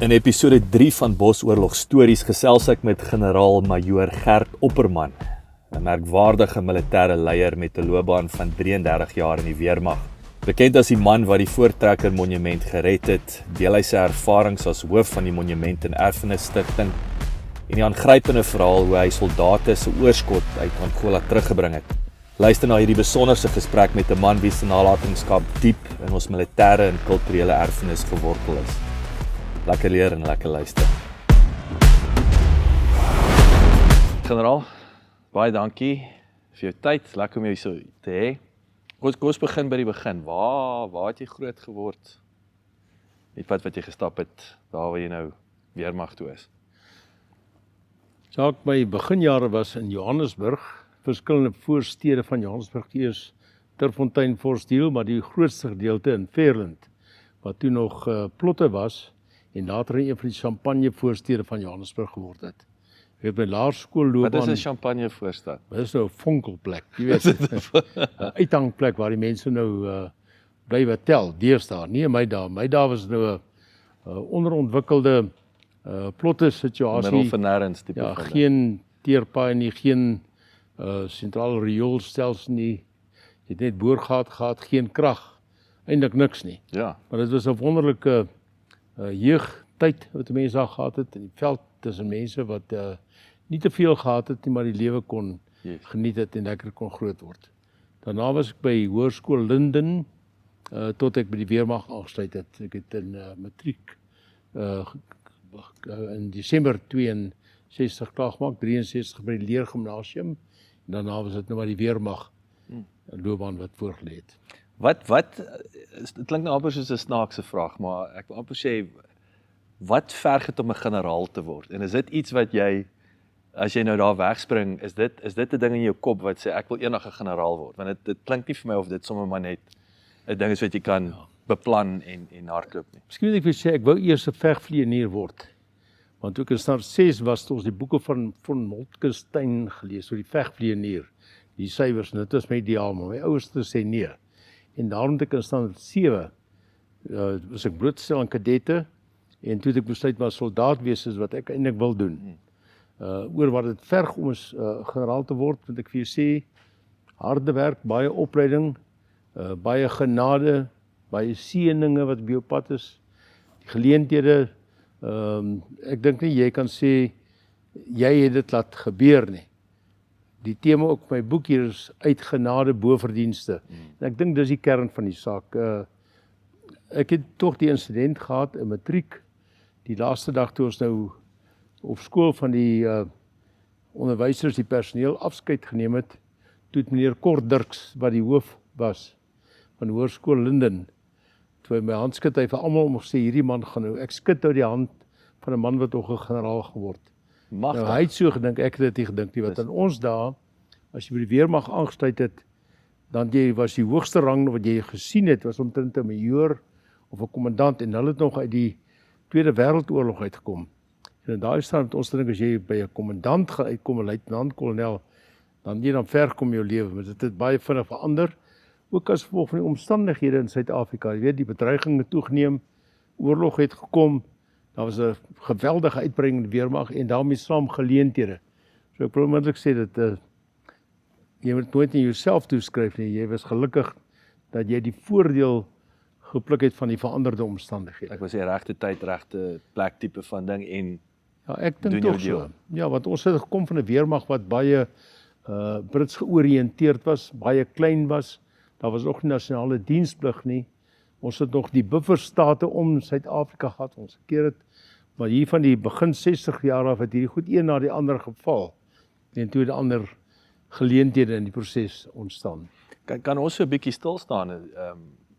In episode 3 van Bosoorlog Stories gesels ek met generaal-majoor Gert Opperman, 'n merkwaardige militêre leier met 'n loopbaan van 33 jaar in die weermag. Bekend as die man wat die Voortrekker Monument gered het, deel hy sy ervarings as hoof van die Monument en Erfenis Stichting en die aangrypende verhaal hoe hy soldate se oorskot uit Angola teruggebring het. Luister na hierdie besonderse gesprek met 'n man wie se nalatenskap diep in ons militêre en kulturele erfenis gewortel is. Lekker leer en lekker luister. Generaal, baie dankie vir jou tyd. Lekker om jou so te hê. Kom ons begin by die begin. Waar het jy groot geword? Die pad wat jy gestap het, daar waar jy nou weermag toe is. Jacques, my beginjare was in Johannesburg, verskillende voorstede van Johannesburg, eers Terfontein, Forsdale, maar die grootste gedeelte in Fairland, wat toe nog plotte was, en later een van die champagne voorstede van Johannesburg geword het. Ek het my laerskoolloopbaan. Wat is 'n champagne voorstad? Dit is nou 'n vonkelplek, jy weet, 'n uithangplek waar die mense nou bly wat tel, deesdae, nie in my dae. My dae was nou 'n onderontwikkelde plotte situasie. Middel van nêrens tipe Ja, van geen teerpaai nie, geen sentrale rioolstelsel nie. Jy het net boorgat gehad, geen krag, eintlik niks nie. Ja. Maar dit was 'n wonderlike jeugtyd wat die mense daar gehad het in die veld tussen mense wat nie te veel gehad het nie, maar die lewe kon geniet het en lekker kon groot word. Daarna was ek by Hoërskool Linden tot ek by die weermag aangesluit het. Ek het in matriek in Desember 62 klaar gemaak, 63 by die Leergymnasium en daarna was dit nou maar die weermag loopbaan wat voorgelê het. Dit klink nou amper soos 'n snaakse vraag, maar ek wil amper sê, wat verg dit om 'n generaal te word? En is dit iets wat jy, as jy nou daar wegspring, is dit 'n ding in jou kop wat sê, ek wil eendag 'n generaal word? Want dit klink nie vir my of dit sommer maar net 'n ding is wat jy kan beplan en hardloop nie. Miskien moet ek vir sê, ek wou eers 'n vegvlieënier word. Want toe ek in staat 6 was, het ons die boeke van Moltke-Steyn gelees, oor die vegvlieënier, die syfers, en dit was my ideaal, maar my ouers het gesê nee. En daarom het ek in staat 7, was ek blootstel aan kadette, en toe het ek besluit maar soldaat wees is wat ek eintlik wil doen. Oor wat dit verg om as generaal te word, want ek vir jou sê, harde werk, baie opleiding, baie genade, baie seëninge wat op jou pad is, die geleenthede, ek dink nie jy kan sê, jy het dit laat gebeur nie. Die tema ook my boek hier is uit genade bo verdienste. En ek dink dis die kern van die saak. Ek het tog die insident gehad in matriek, die laaste dag toe ons nou op skool van die onderwysers, die personeel afskeid geneem het, toe het meneer Kort Dirks, wat die hoof was van Hoërskool Linden, toe hy my hand skud, hy vir almal om gesê, hierdie man gaan nou, ek skud nou die hand van 'n man wat ook 'n generaal geword. Magtig. Nou, hy het so gedink, ek het dit nie gedink nie, want in ons dae, as jy by die weermag aangesluit het, dan was die hoogste rang wat jy gesien het, was omtrent 'n majoor of 'n kommandant, en hulle het nog uit die Tweede Wêreldoorlog uitgekom. En in daai staan met ons dink, as jy by 'n kommandant gaan uitkom, 'n luitenant-kolonel, dan jy dan ver kom jou lewe, maar dit het baie vinnig verander, ook as gevolg van die omstandighede in Suid-Afrika. Jy weet, die bedreiging het toegeneem, oorlog het gekom, daar was 'n geweldige uitbreiding in die weermag en daarmee saam geleenthede. So ek wil onmiddellik sê dat jy moet nooit in jouself toeskryf nie. Jy was gelukkig dat jy die voordeel gepluk het van die veranderde omstandighede. Ek was die regte tyd, regte plek tipe van ding en Ja, ek dink doen tog jou so. Ja, want ons het gekom van 'n weermag wat baie Brits georiënteerd was, baie klein was. Daar was ook nie nasionale diensplig nie. Ons het nog die bufferstate om Suid-Afrika gehad, ons keer het, maar hier van die begin 60 jaar af het hierdie goed een na die ander geval, en toe die ander geleenthede in die proses ontstaan. Kan ons so 'n bietjie stil staan,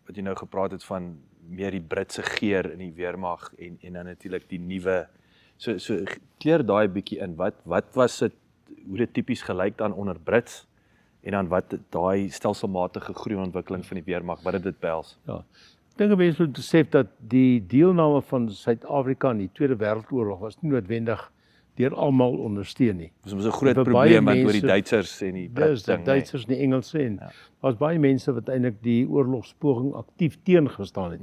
wat jy nou gepraat het van meer die Britse geur in die weermag en dan natuurlik die nuwe, so kleur daai bietjie in, wat was dit, hoe dit tipies gelyk dan onder Brits, en dan wat daai stelselmatige groeiontwikkeling van die weermag, wat het dit behels? Ja, ek dink mense moet besef dat die deelname van Suid-Afrika in die Tweede Wêreldoorlog was nie noodwendig deur almal ondersteun nie. Dit was 'n groot Vir baie probleem met oor mense- die Duitsers en die Brits Die ding, Duitsers en die Engelse en daar was baie mense wat eintlik die oorlogspoging aktief teengestaan het.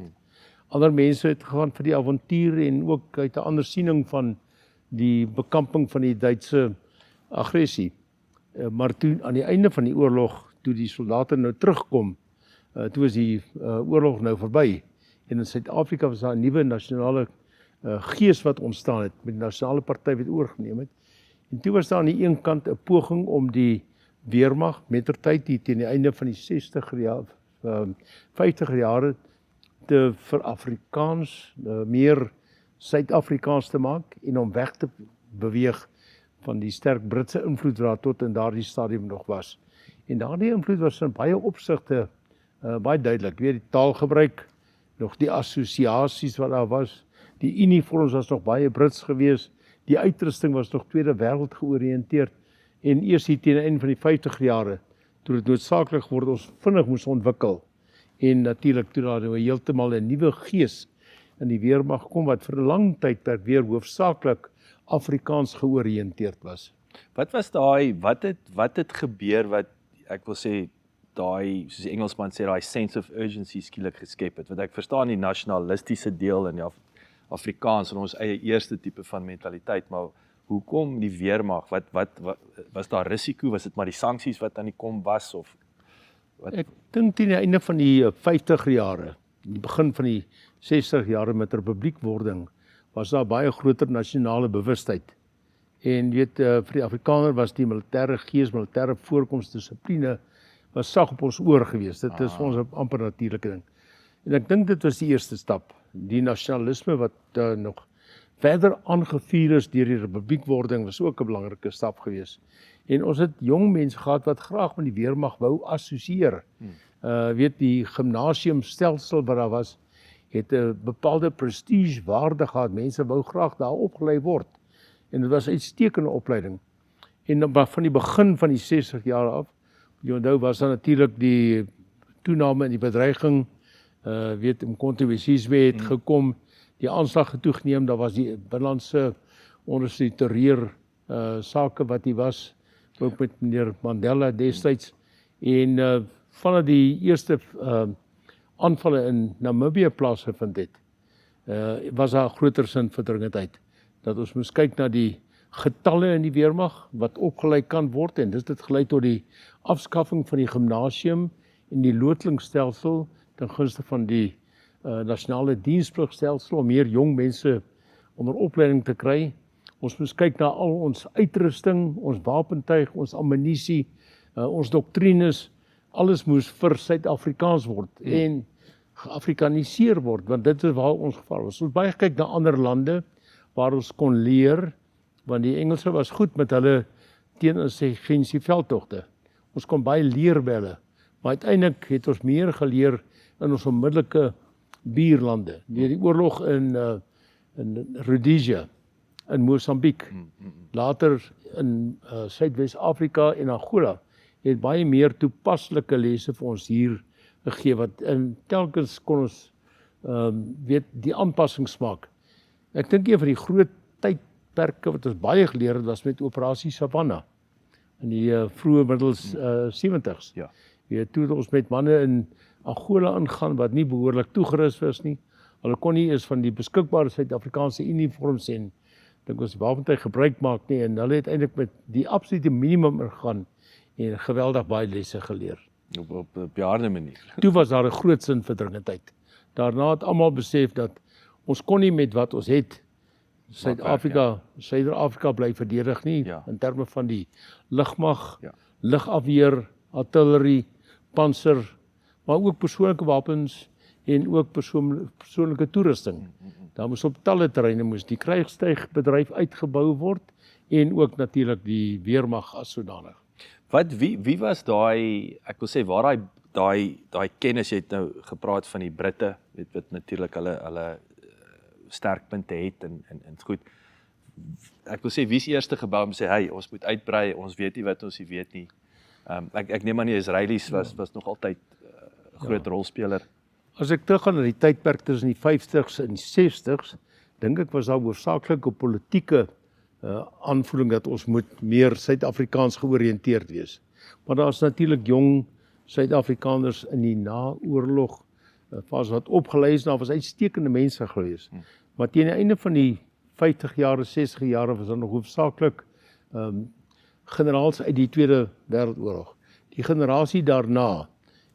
Ander mense het gegaan vir die avontuur en ook uit 'n ander siening van die bekamping van die Duitse aggressie. Maar toe aan die einde van die oorlog, toe die soldate nou terugkom, toe is die oorlog nou verby. En in Suid-Afrika was daar 'n nuwe nasionale gees wat ontstaan het, met die nasionale party wat oorgeneem het. En toe was daar aan die een kant 'n poging om die weermag mettertyd hier teen die einde van die 60er jaar, 50er jare te vir Afrikaans meer Suid-Afrikaans te maak en om weg te beweeg van die sterk Britse invloed wat tot in daardie stadium nog was. En daardie invloed was in baie opsigte baie duidelik. Weet die taalgebruik, nog die assosiasies wat daar was, die uniforms was nog baie Brits geweest, die uitrusting was nog Tweede Wêreld georiënteerd en eers hier teen die einde van die 50er jare, toe dit noodsaaklik geword ons vinnig moes ontwikkel. En natuurlik toe daar nou heeltemal 'n nuwe gees in die weermag kom wat vir 'n lang tydperk weer hoofsaaklik Afrikaans georiënteerd was. Wat was wat het gebeur wat ek wil sê daai, soos die Engelsman sê, daai sense of urgency skielik geskep het? Want ek verstaan die nasionalistiese deel in die Afrikaans en ons eie eerste tipe van mentaliteit, maar hoekom die weermag? Wat was daar risiko? Was dit maar die sanksies wat aan die kom was of wat? Ek dink teen die einde van die 50er jare, die begin van die 60er jare met republiekwording, was daar baie groter nasionale bewustheid. En weet, vir die Afrikaner was die militêre gees, militêre voorkoms, dissipline, was sag op ons oor gewees. Dit is vir ons 'n amper natuurlike ding. En ek dink dit was die eerste stap. Die nasionalisme wat nog verder aangevuur is deur die republiekwording was ook 'n belangrike stap gewees. En ons het jong mense gehad wat graag met die weermag wou assosieer. Weet die gimnasiumstelsel wat daar was, het 'n bepaalde prestige waarde gehad. Mense wou graag daar opgelei word. En dit was 'n uitstekende opleiding. En dan van die begin van die 60 jaar af, jy onthou, was daar natuurlik die toename in die bedreiging, weet Mkhonto-Wesizwe het gekom, die aanslag het toegeneem, daar was die binnelandse onderste terreur sake wat hy was, ook met meneer Mandela destyds, en vanaf die eerste aanvalle in Namibië plaasgevind het, was daar groter sinverdringendheid, dat ons moes kyk na die getalle in die weermag wat opgelei kan word, en dit het gelei tot die afskaffing van die gimnasium en die loodlingsstelsel ten gunste van die nasionale dienstpligstelsel om meer jong mense onder opleiding te kry. Ons moes kyk na al ons uitrusting, ons wapentuig, ons ammunisie, ons doktrines, alles moes vir Suid-Afrikaans word en geafrikaniseer word, want dit is waar ons geval was. Ons baie kyk na ander lande waar ons kon leer, want die Engelse was goed met hulle teen insurgensie veldtogte. Ons kon baie leer by hulle, maar uiteindelik het ons meer geleer in ons onmiddellike buurlande. Deur die oorlog in Rhodesia, in Mosambiek, later in Suidwes-Afrika en Angola, het baie meer toepaslike lesse vir ons hier gegee, wat in telkens kon ons weet die aanpassings maak. Ek dink een van die groot tydperke wat ons baie geleer het, was met Operasie Savannah in die vroeë middels 70s. Ja. Toe het ons met manne in Angola ingaan wat nie behoorlik toegerus was nie. Hulle kon nie eens van die beskikbare Suid-Afrikaanse uniforms en dink ons wapentuig gebruik maak nie, en hulle het eintlik met die absolute minimum ingegaan en geweldig baie lesse geleer. Op 'n harde manier. Toe was daar 'n groot sinverdringendheid. Daarna het almal besef dat ons kon nie met wat ons het Suid-Afrika bly verdedig nie, in terme van die lugmag, lugafweer, artillerie, panser, maar ook persoonlike wapens en ook persoonlike toerusting. Daar moes op talle terreine moes die krygstuigbedryf uitgebou word en ook natuurlik die weermag as sodanig. Wie was daai, ek wil sê, waar daai kennis, jy het nou gepraat van die Britte, weet wat natuurlik hulle sterkpunte het en goed. Ek wil sê, wie is eerste gebou om sê, hey, ons moet uitbrei, ons weet nie wat ons nie weet nie. Ek neem aan die Israelies was nog altyd 'n groot rolspeler. As ek teruggaan na die tydperk tussen die 50s en die 60s, dink ek was daar hoofsaaklik 'n politieke aanvoeling dat ons moet meer Suid-Afrikaans georiënteerd wees. Maar daar is natuurlik jong Suid-Afrikaners in die naoorlog Ons wat opgelei is, was uitstekende mense gewees. Maar teen die einde van die 50 jare, 60 jare was daar nog hoofsaaklik generaals uit die Tweede Wêreldoorlog. Die generasie daarna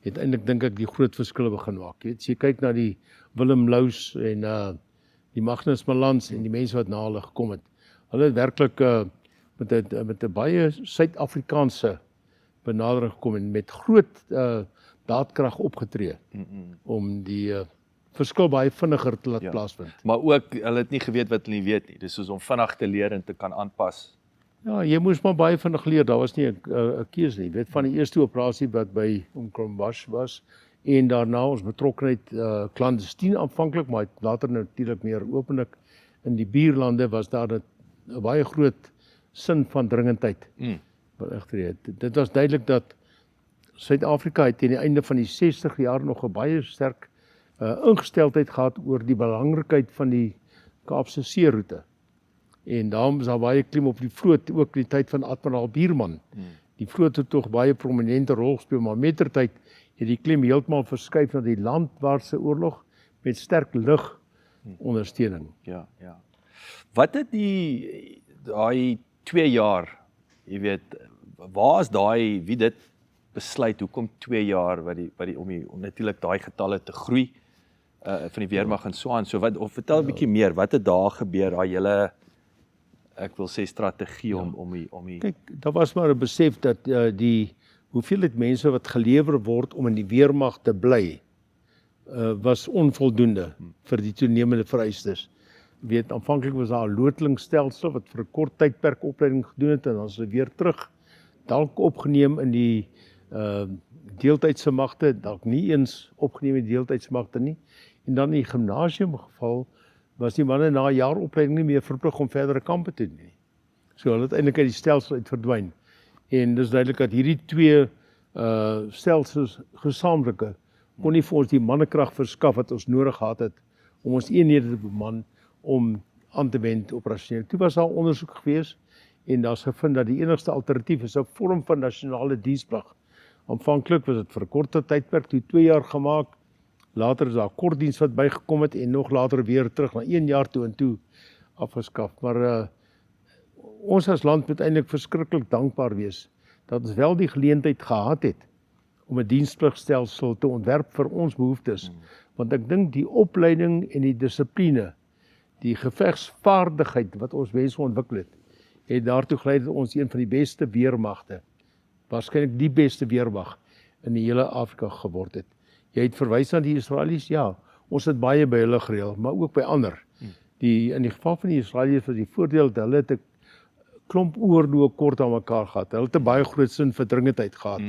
het eintlik dink ek die groot verskille begin maak. Jy weet, as jy kyk na die Willem Lous en die Magnus Malans en die mense wat na hulle gekom het. Hulle het werklik met 'n baie Suid-Afrikaanse benadering gekom en met groot daadkrag opgetree om die verskil baie vinniger te laat plaasvind. Maar ook, hulle het nie geweet wat hulle nie weet nie. Dis soos om vinnig te leer en te kan aanpas. Ja, jy moes maar baie vinnig leer, daar was nie 'n keuse nie. Weet van die eerste operasie wat by Umkrombash was en daarna ons betrokkenheid clandestien aanvanklik, maar later natuurlik meer openlik in die buurlande was daar 'n baie groot sin van dringendheid. Dit was duidelik dat Suid-Afrika het teen die einde van die 60 jaar nog 'n baie sterk ingesteldheid gehad oor die belangrikheid van die Kaapse seeroete. En daarom is daar baie klim op die vloot, ook in die tyd van Admiraal Bierman. Die vloot het tog baie prominente rol gespeel, maar mettertyd het die klim heeltemal verskuif na die landwaartse oorlog met sterk lugondersteuning. Ja. Wat het daai 2 jaar, jy weet, waar is wie dit besluit, hoekom 2 jaar om natuurlik daai getalle te groei van die weermag en so aan. So wat, of vertel 'n bietjie meer, wat het daar gebeur, daai hele, ek wil sê strategie om die Kyk, daar was maar 'n besef dat die hoeveelheid mense wat gelewer word om in die weermag te bly, was onvoldoende vir die toenemende vereistes. Weet, aanvanklik was daar 'n loodelingsstelsel wat vir 'n kort tydperk opleiding gedoen het en dan is hulle weer terug, dalk opgeneem in die deeltydse magte, dalk nie eens opgeneem in die deeltydse magte nie. En dan in die gimnasium geval was die manne na 'n jaar opleiding nie meer verplig om verdere kampe te doen nie. So hulle het eintlik uit die stelsel uit verdwyn. En dis duidelik dat hierdie twee stelsels gesamentlike kon nie vir ons die mannekrag verskaf wat ons nodig gehad het om ons eenhede te beman om aan te wend operasioneel. Toe was daar ondersoek gewees en daar's gevind dat die enigste alternatief is 'n vorm van nasionale diensplig. Aanvanklik was dit vir 'n korte tydperk, toe 2 jaar gemaak. Later is daar kortdiens wat bygekom het en nog later weer terug na 1 jaar toe en toe afgeskaf. Maar ons as land moet eintlik verskriklik dankbaar wees dat ons wel die geleentheid gehad het om 'n dienspligstelsel te ontwerp vir ons behoeftes. Want ek dink die opleiding en die dissipline, die gevegsvaardigheid wat ons mense ontwikkel het daartoe gelei dat ons een van die beste weermagte, waarskynlik die beste weermag in die hele Afrika geword het. Jy het verwys na die Israelies, ja, ons het baie by hulle gereël, maar ook by ander. In die geval van die Israelies was die voordeel dat hulle het 'n klomp oorloë kort aan mekaar gehad. Hulle het 'n baie groot sin vir dringendheid gehad.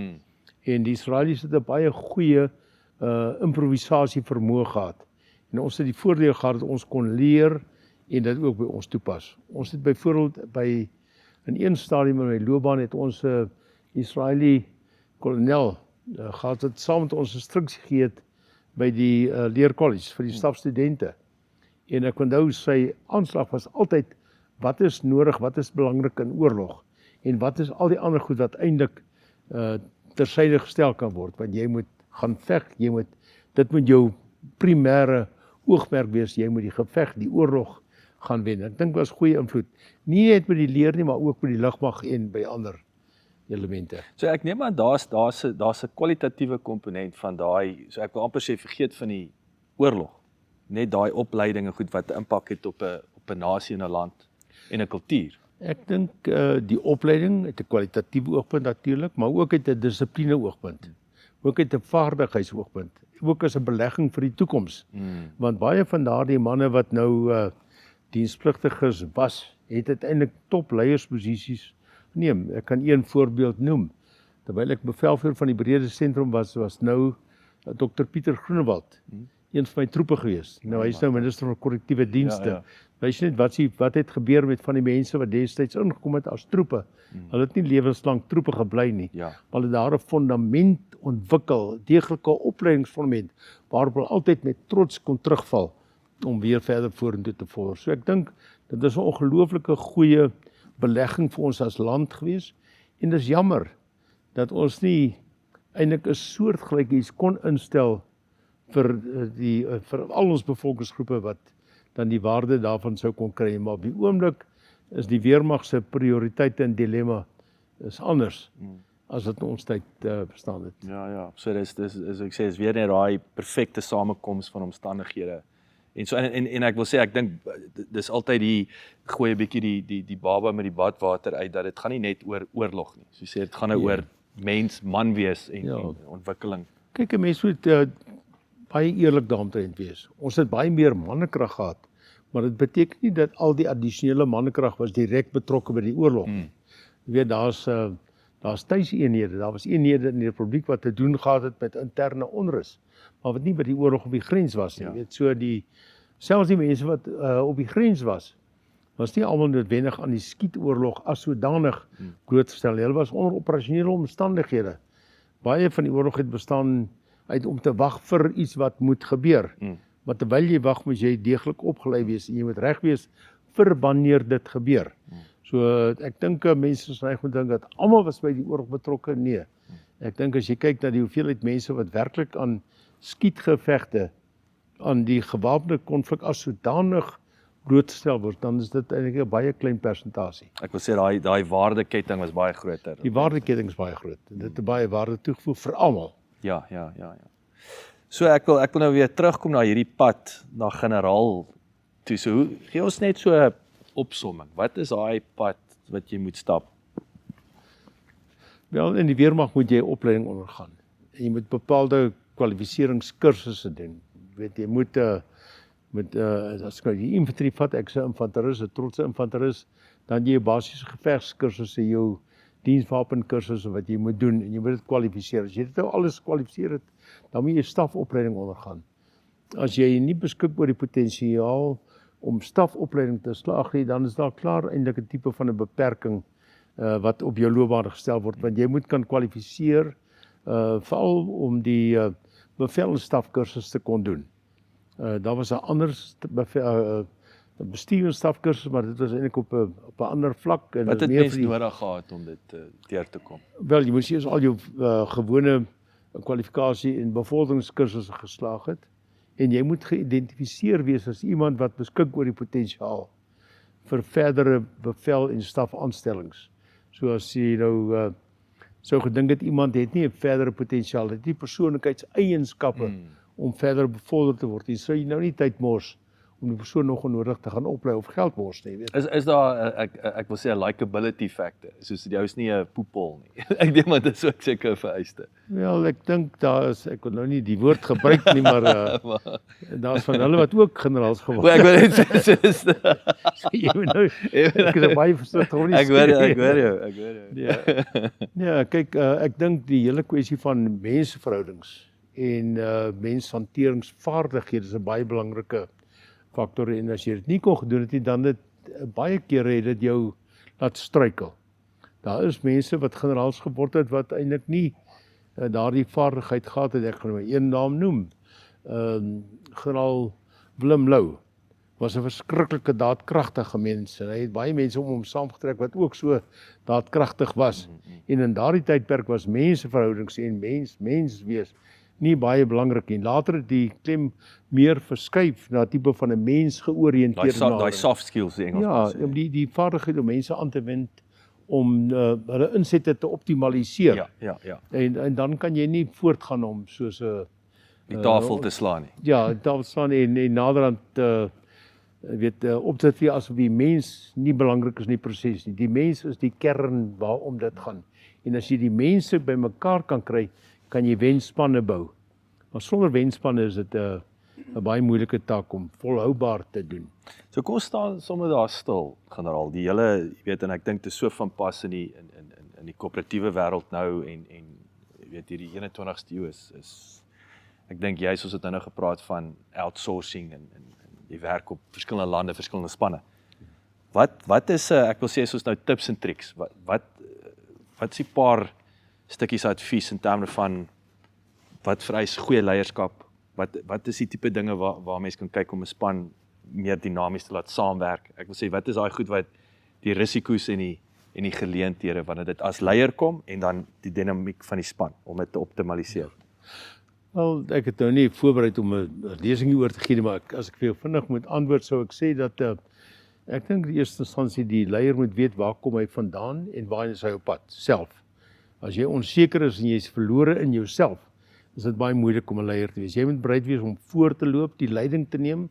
En die Israelies het 'n baie goeie improvisasie vermoë gehad. En ons het die voordeel gehad dat ons kon leer en dit ook by ons toepas. Ons het byvoorbeeld in een stadium in my loopbaan het ons 'n Israeli kolonel gehad wat saam met ons instruksie gegee het by die leerkollege vir die stafstudente. En ek onthou sy aanslag was altyd, wat is nodig, wat is belangrik in oorlog en wat is al die ander goed wat eintlik tersyde gestel kan word, want jy moet gaan veg, dit moet jou primêre oogmerk wees, jy moet die geveg, die oorlog gaan wen. Ek dink was goeie invloed, nie net met die leer nie, maar ook met die lugmag en by ander elemente. So ek neem aan daar's 'n kwalitatiewe komponent van daai, so ek wil amper sê vergeet van die oorlog, net daai opleiding en goed wat 'n impak het op 'n nasie en 'n land en 'n kultuur. Ek dink die opleiding het 'n kwalitatiewe oogpunt natuurlik, maar ook uit 'n dissipline oogpunt. Ook uit 'n vaardigheidsoogpunt, ook as 'n belegging vir die toekoms. Want baie van daardie manne wat nou dienspligtiges was, het uiteindelik top leiersposisies geneem. Ek kan een voorbeeld noem. Terwyl ek bevelvoerder van die Brede Sentrum was nou Dr. Pieter Groenewald, een van my troepe gewees. Nou hy is nou minister van korrektiewe dienste. Ja. Wys net wat het gebeur met van die mense wat destyds ingekom het as troepe. Hulle het nie lewenslang troepe gebly nie. Ja. Maar hulle het daar 'n fondament ontwikkel, deeglike opleidingsfondament waarop hulle altyd met trots kon terugval om weer verder vorentoe te vorder. So ek dink dit is 'n ongelooflike goeie belegging vir ons as land gewees en dis jammer dat ons nie eintlik 'n soortgelyk iets kon instel vir al ons bevolkingsgroepe wat dan die waarde daarvan sou kon kry. Maar op die oomblik is die weermag se prioriteite en dilemma is anders as wat in ons tyd bestaan het. Ja, so dis ek sê is weer net daai perfekte samekoms van omstandighede. En so en ek wil sê ek dink dis altyd die gooi 'n bietjie die baba met die badwater uit dat dit gaan nie net oor oorlog nie. So jy sê dit gaan nou oor man wees en ontwikkeling. Kyk, 'n mens moet baie eerlik daaromtrent wees. Ons het baie meer mannekrag gehad, maar dit beteken nie dat al die addisionele mannekrag was direk betrokke by die oorlog. Jy weet daar's tuiseenhede, daar was eenhede in die republiek wat te doen gehad het met interne onrus, maar wat nie by die oorlog op die grens was nie. Jy weet, so selfs die mense wat op die grens was nie almal noodwendig aan die skietoorlog as sodanig blootgestel. Hulle was onder operasionele omstandighede. Baie van die oorlog het bestaan uit om te wag vir iets wat moet gebeur. Maar terwyl jy wag, moet jy deeglik opgelei wees en jy moet reg wees vir wanneer dit gebeur. So ek dink mense is neig om te dink dat almal was by die oorlog betrokke. Nee. Ek dink as jy kyk na die hoeveelheid mense wat werklik aan skietgevegte, aan die gewapende konflik as sodanig blootgestel word, dan is dit eintlik 'n baie klein persentasie. Ek wil sê daai waardeketting was baie groter. Die waardeketting is baie groot. En dit het baie waarde toegevoeg vir almal. Ja. So ek wil nou weer terugkom na hierdie pad na generaal toe. So gee ons net so 'n opsomming. Wat is daai pad wat jy moet stap? Wel, in die weermag moet jy opleiding ondergaan. En jy moet bepaalde kwalifikasieringskursusse doen. Jy moet as jy die infantry vat, ek is 'n infanteris, 'n trotse infanteris, dan jy basiese gevegskursusse, jou dienswapenkursusse wat jy moet doen en jy moet dit kwalifiseer. As jy dit nou alles kwalifiseer het, dan moet jy stafopleiding ondergaan. As jy nie beskik oor die potensiaal om stafopleiding te slaag nie, dan is daar klaar eintlik 'n tipe van 'n beperking wat op jou loopbaan gestel word, want jy moet kan kwalifiseer veral om die bevel en stafkursus te kon doen. Daar was 'n ander bestuur en stafkursus, maar dit was eintlik op 'n ander vlak. En wat het mens nodig gehad om dit deur te kom? Wel, jy moes eers al jou gewone kwalifikasie en bevorderingskursusse geslaag het, en jy moet geïdentifiseer wees as iemand wat beskik oor die potensiaal vir verdere bevel en stafaanstellings. So as jy nou sou gedink het iemand het nie 'n verdere potensiaal, het nie persoonlikheidseienskappe om verder bevorder te word. Jy sou nou nie tyd mors om die persoon nog onnodig te gaan oplei of geld mors nie, weet. Is daar ek wil sê 'n likability factor, soos die ou is nie 'n poepel nie. Ek dink maar dit is ook seker 'n vereiste. Wel, ek dink daar is, ek wil nou nie die woord gebruik nie, maar daar's van hulle wat ook generaals geword het. Ek wil net sê so jy moet nou, ek is baie versigtig om nie ek hoor jou. Ja, kyk, ek dink die hele kwessie van mensverhoudings en menshanteringsvaardighede is 'n baie belangrike faktor, en as jy dit nie kon gedoen het nie, dan het baie kere het dit jou laat struikel. Daar is mense wat generaals geword het wat eintlik nie daardie vaardigheid gehad het. Ek gaan maar een naam noem. Generaal Willem Lou was 'n verskriklike daadkragtige mens en hy het baie mense om hom saamgetrek wat ook so daadkragtig was. En in daardie tydperk was menseverhoudings en mens wees nie baie belangrik nie. Later het die klem meer verskuif na 'n tipe van 'n mensgeoriënteerde daai soft skills die Engels. Ja, om die vaardigheid om mense aan te wend om hulle insette te optimaliseer. Ja. En dan kan jy nie voortgaan om soos 'n die tafel te slaan nie. Ja, die tafel slaan en naderhand op te tree asof die mens nie belangrik is in die proses nie. Die mens is die kern waarom dit gaan. En as jy die mense bymekaar kan kry, kan jy wenspanne bou. Maar sonder wenspanne is dit 'n baie moeilike taak om volhoubaar te doen. So kom ons staan sommer daar stil, generaal. Die hele, jy weet, en ek dink dit is so van pas in die koöperatiewe wêreld nou en jy weet hierdie 21ste eeu is ek dink jy soos dit nou gepraat van outsourcing en jy werk op verskillende lande, verskillende spanne. Wat is ek wil sê soos nou tips en tricks. Wat is die paar stukkies advies in terme van wat vereis goeie leierskap? Wat is die tipe dinge waar mense kan kyk om 'n span meer dinamies te laat saamwerk? Ek wil sê wat is daai goed wat die risiko's en die geleenthede wanneer dit as leier kom en dan die dinamiek van die span om dit te optimaliseer? Wel, ek het nou nie voorberei om 'n lesing hieroor te gee nie, maar as ek vir jou vinnig moet antwoord, sou ek sê dat ek dink in die eerste instansie die leier moet weet waar kom hy vandaan en waar is hy op pad self. As jy onseker is en jy is verlore in jouself, is dit baie moeilik om 'n leier te wees. Jy moet bereid wees om voor te loop, die leiding te neem,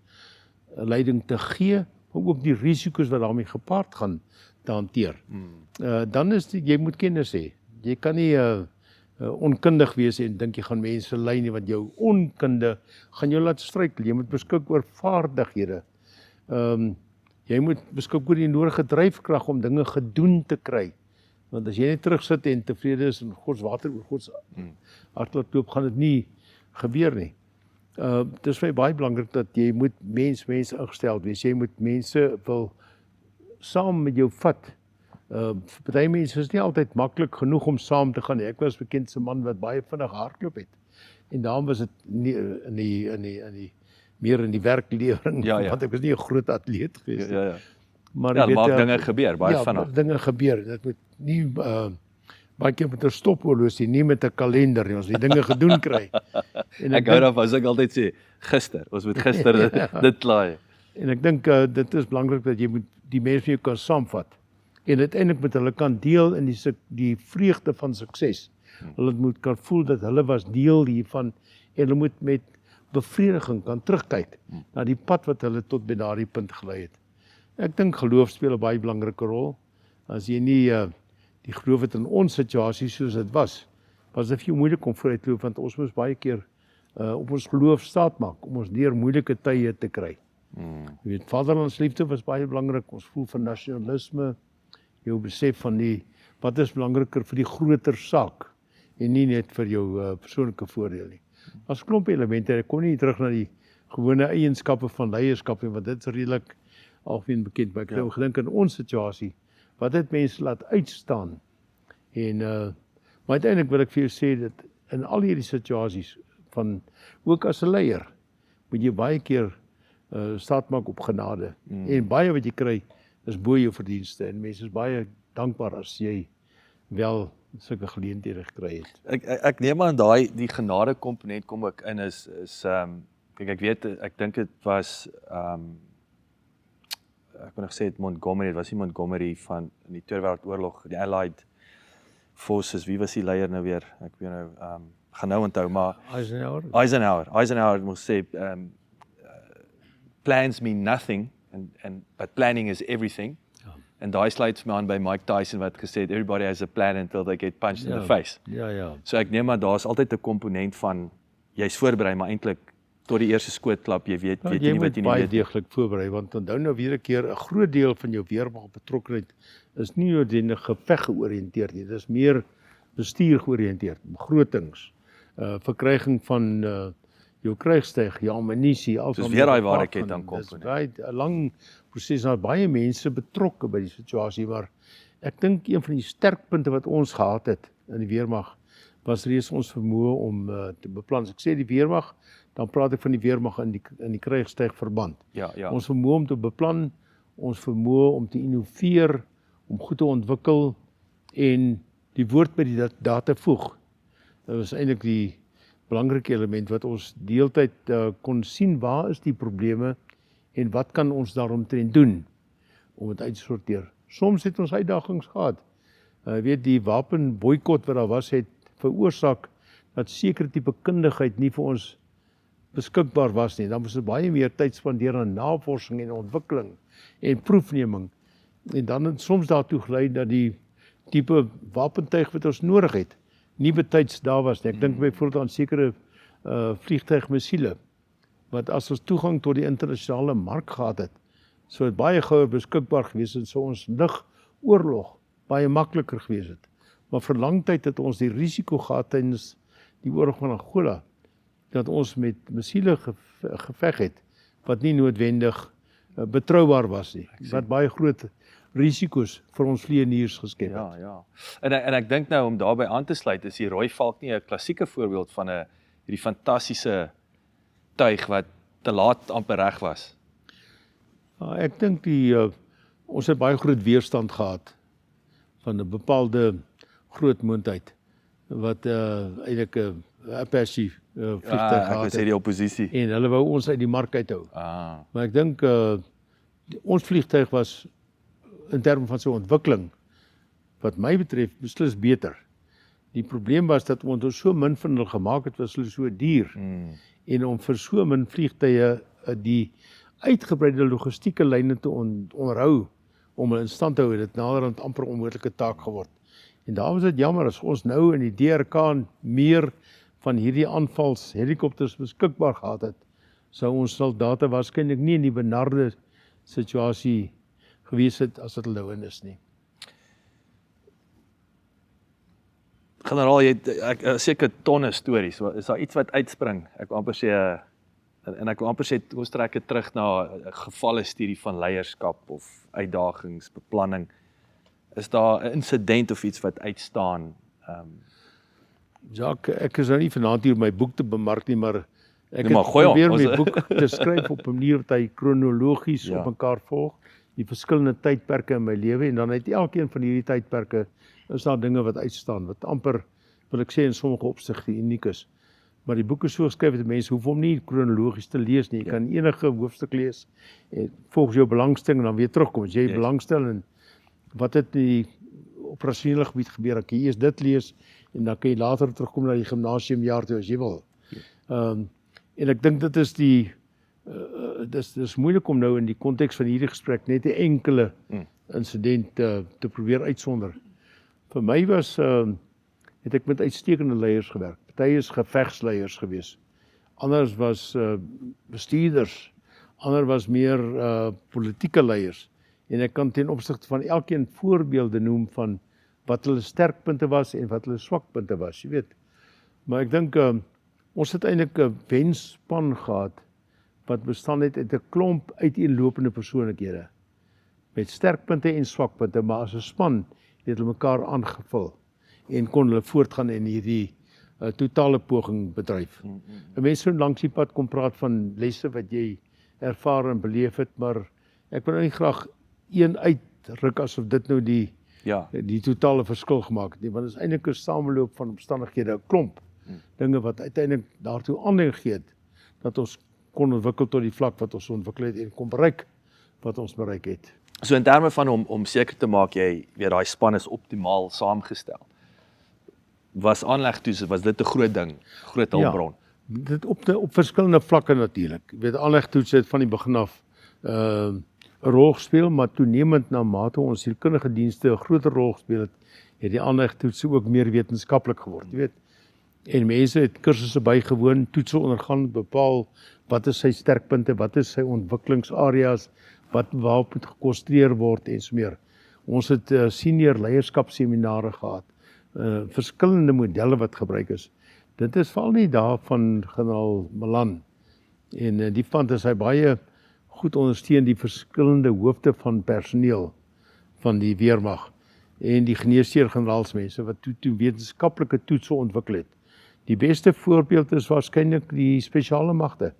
'n leiding te gee, maar ook die risiko's wat daarmee gepaard gaan te hanteer. Dan is jy moet kennis hê. Jy kan nie onkundig wees en dink jy gaan mense lei nie, want jou onkunde gaan jou laat struikel. Jy moet beskik oor vaardighede. Jy moet beskik oor die nodige dryfkrag om dinge gedoen te kry. Want as jy net terugsit en tevrede is en God se water oor God se hart laat loop, gaan dit nie gebeur nie. Dit is vir my baie belangrik dat jy moet mense ingestel wees. Jy moet mense wil saam met jou vat. Vir baie mense is nie altyd maklik genoeg om saam te gaan nie. Ek was bekend as 'n man wat baie vinnig hardloop het. En daarom was dit nie meer in die werklewering, want ek was nie 'n groot atleet geweest nie. Maar jy weet, maak dinge gebeur, baie vinnig. Dinge gebeur. Dit moet nie baie keer met 'n stophorlosie, nie met 'n kalender nie. Ons moet die dinge gedoen kry. En ek hou daarvan as ek altyd sê, ons moet gister dit klaar. En ek dink dit is belangrik dat jy moet die mense jou kan saamvat. En uiteindelik met hulle kan deel in die vreugde van sukses. Hulle moet kan voel dat hulle was deel hiervan en hulle moet met bevrediging kan terugkyk na die pad wat hulle tot by daardie punt gelei het. Ek dink geloof speel 'n baie belangrike rol. As jy nie die geloof het in ons situasie soos dit was dit vir jou moeilik om vooruit te loop, want ons moes baie keer op ons geloof staat maak om ons deur moeilike tye te kry. Jy weet, vaderlandsliefde was baie belangrik. Ons voel van nasionalisme, jou besef van wat is belangriker vir die groter saak en nie net vir jou persoonlike voordeel nie. As klomp elemente, ek kom nie terug na die gewone eienskappe van leierskap nie, want dit is redelik algemeen bekend, maar ek het gedink in ons situasie, wat het mense laat uitstaan. En maar uiteindelik wil ek vir jou sê dat in al hierdie situasies ook as 'n leier, moet jy baie keer staat maak op genade. En baie wat jy kry is bo jou verdienste en mense is baie dankbaar as jy wel sulke geleenthede gekry het. Ek neem aan die genade komponent kom ek in is kyk, ek weet, ek dink dit was ek wil nog sê Montgomery, dit was nie Montgomery van in die Tweede Wêreldoorlog, die Allied Forces, wie was die leier nou weer? Ek weet nou, gaan nou onthou, maar Eisenhower moes sê, plans mean nothing, but planning is everything. En daai sluit vir my aan by Mike Tyson wat gesê het, everybody has a plan until they get punched in the face. So ek neem maar, daar's altyd 'n komponent van, jy's voorberei, maar eintlik tot die eerste skootklap, jy weet nie wat jy nie weet. Jy moet baie deeglik voorberei, want onthou nou weer 'n keer, 'n groot deel van jou weermag betrokkenheid is nie noodwendig geveg georiënteerd nie, dit is meer bestuur georiënteerd, begrotings, verkryging van jou krygstyg, jou ammunisie, al soos weer daai waarheid dan kom. Dis 'n lang proses, daar baie mense betrokke by die situasie, maar ek dink een van die sterkpunte wat ons gehad het in die weermag was reeds ons vermoë om te beplan. As ek sê die weermag, dan praat ek van die weermag in die krygstyg verband. Ons vermoë om te beplan, ons vermoë om te innoveer, om goed te ontwikkel en die woord by die daad te voeg. Dit was eintlik die belangrike element wat ons deeltyd kon sien, waar is die probleme en wat kan ons daaromtrent doen om dit uit te sorteer. Soms het ons uitdagings gehad. Weet, die wapenboikot wat daar was, het veroorsaak dat sekere tipe kundigheid nie vir ons beskikbaar was nie. Dan moes ons baie meer tyd spandeer aan navorsing en ontwikkeling en proefneming. En dan het soms daartoe gelei dat die tipe wapentuig wat ons nodig het, nie betyds daar was nie. Ek dink byvoorbeeld aan sekere vliegtuigmissiele, wat as ons toegang tot die internasionale mark gehad het, sou dit baie gouer beskikbaar gewees het, sou ons lugoorlog baie makliker gewees het. Maar vir lang tyd het ons die risiko gehad tydens die oorlog van Angola, dat ons met missiele geveg het, wat nie noodwendig betroubaar was nie, wat baie groot risiko's vir ons vlieëniers geskep het. En ek dink nou, om daarbey aan te sluit, is die Rooi Valk nie 'n klassieke voorbeeld van hierdie fantastiese tuig wat te laat amper reg was? Ek dink ons het baie groot weerstand gehad van 'n bepaalde groot moondheid wat eintlik 'n Apache vliegtuig Ek gehad sê het. die oppositie. En hulle wou ons uit die mark uithou. Maar ek dink ons vliegtuig was in terme van sy ontwikkeling, wat my betref, beslis beter. Die probleem was dat ons so min van hulle gemaak het, was hulle so duur. En om vir so min vliegtuie die uitgebreide logistieke lyne te onderhou, om hulle in stand te hou, het dit naderhand amper 'n onmoontlike taak geword. En daar was dit jammer, as ons nou in die DRK meer van hierdie aanvalshelikopters beskikbaar gehad het, sou ons soldate waarskynlik nie in die benarde situasie gewees het as dit hulle in is nie. Generaal, jy het seker tonne stories. Is daar iets wat uitspring? Ek wil amper sê en ek wil amper sê ons trek dit terug na 'n gevalle studie van leierskap of uitdagings, beplanning. Is daar 'n insident of iets wat uitstaan? Jacques, ek is nou nie vanaand hier om my boek te bemark nie, maar ek maar het gooi probeer hom. my boek te skryf op 'n manier wat hy kronologies op mekaar volg, die verskillende tydperke in my lewe, en dan uit elkeen van hierdie tydperke is daar dinge wat uitstaan, wat amper, wil ek sê, in sommige opsigte uniek is. Maar die boek is so geskryf dat mense hoef hom nie kronologies te lees nie. Jy kan enige hoofstuk lees en volgens jou belangstelling en dan weer terugkom. As jy belangstel in wat het in die operasionele gebied gebeur, dan kan jy eers dit lees en dan kan jy later terugkom na die gimnasiumjaar toe as jy wil. En ek dink dit is dis moeilik om nou in die konteks van hierdie gesprek net 'n enkele insident te probeer uitsonder. Vir my het ek met uitstekende leiers gewerk. Party is gevegsleiers gewees. Anders was bestuurders. Ander was meer politieke leiers. En ek kan ten opsigte van elkeen voorbeelde noem van wat hulle sterkpunte was en wat hulle swakpunte was, jy weet. Maar ek dink ons het eintlik 'n wenspan gehad wat bestaan het uit 'n klomp uiteenlopende persoonlikhede met sterkpunte en swakpunte, maar as 'n span het hulle mekaar aangevul en kon hulle voortgaan in hierdie totale poging bedryf. 'n Mens so langs die pad kom praat van lesse wat jy ervaar en beleef het, maar ek wil nie graag een uitruk asof dit nou die totale verskil gemaak het nie, want dit is eintlik 'n sameloop van omstandighede, 'n klomp dinge wat uiteindelik daartoe aanleiding gegee het dat ons kon ontwikkel tot die vlak wat ons ontwikkel het en kon bereik wat ons bereik het. So in terme van om seker te maak jy weet daai span is optimaal saamgestel. Was aanlegtoetse, was dit 'n groot ding, groot hulpbron? Ja, dit op verskillende vlakke natuurlik. Jy weet, aanlegtoetse het van die begin af 'n rol gespeel, maar toenemend na mate ons sielkundige dienste 'n groter rol gespeel het die aanlegtoetse ook meer wetenskaplik geword, jy weet. En mense het kursusse bygewoon, toetse ondergaan, bepaal wat is sy sterkpunte, wat is sy ontwikkelingsareas, waarop moet gekonsentreer word en so meer. Ons het senior leierskapsseminare gehad, verskillende modelle wat gebruik is. Dit is veral nie daar van generaal Malan. En die van is hy baie goed ondersteun die verskillende hoofde van personeel van die weermag en die geneesheer-generaalsmense wat toe wetenskaplike toetse ontwikkel het. Die beste voorbeeld is waarskynlik die spesiale magte,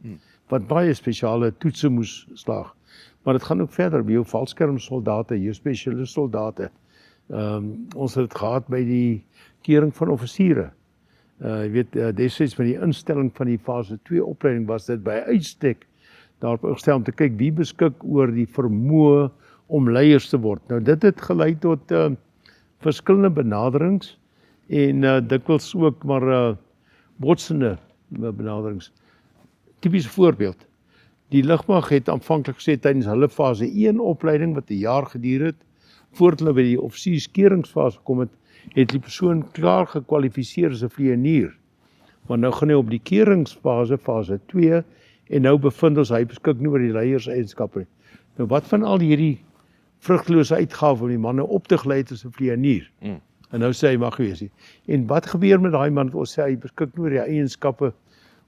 wat baie spesiale toetse moes slaag. Maar dit gaan ook verder by jou valskermsoldate, jou spesialistsoldate. Ons het dit gehad by die kering van offisiere. Jy weet, destyds met die instelling van die fase 2 opleiding was dit by uitstek daarop ingestel om te kyk wie beskik oor die vermoë om leiers te word. Nou dit het gelei tot verskillende benaderings en dikwels ook maar botsende benaderings. Tipiese voorbeeld. Die lugmag het aanvanklik gesê tydens hulle fase 1 opleiding wat 'n jaar geduur het, voordat hulle by die offisierskeringsfase gekom het, het die persoon klaar gekwalifiseer as 'n vlieënier. Maar nou gaan hy op die keringsfase, fase 2, en nou bevind ons hy beskik nie oor die leierseienskappe. Nou wat van al hierdie vrugtelose uitgawe om die manne op te gelei as 'n vlieënier? En nou sê hy mag wees nie. En wat gebeur met daai man wat ons sê hy beskik nie oor die eienskappe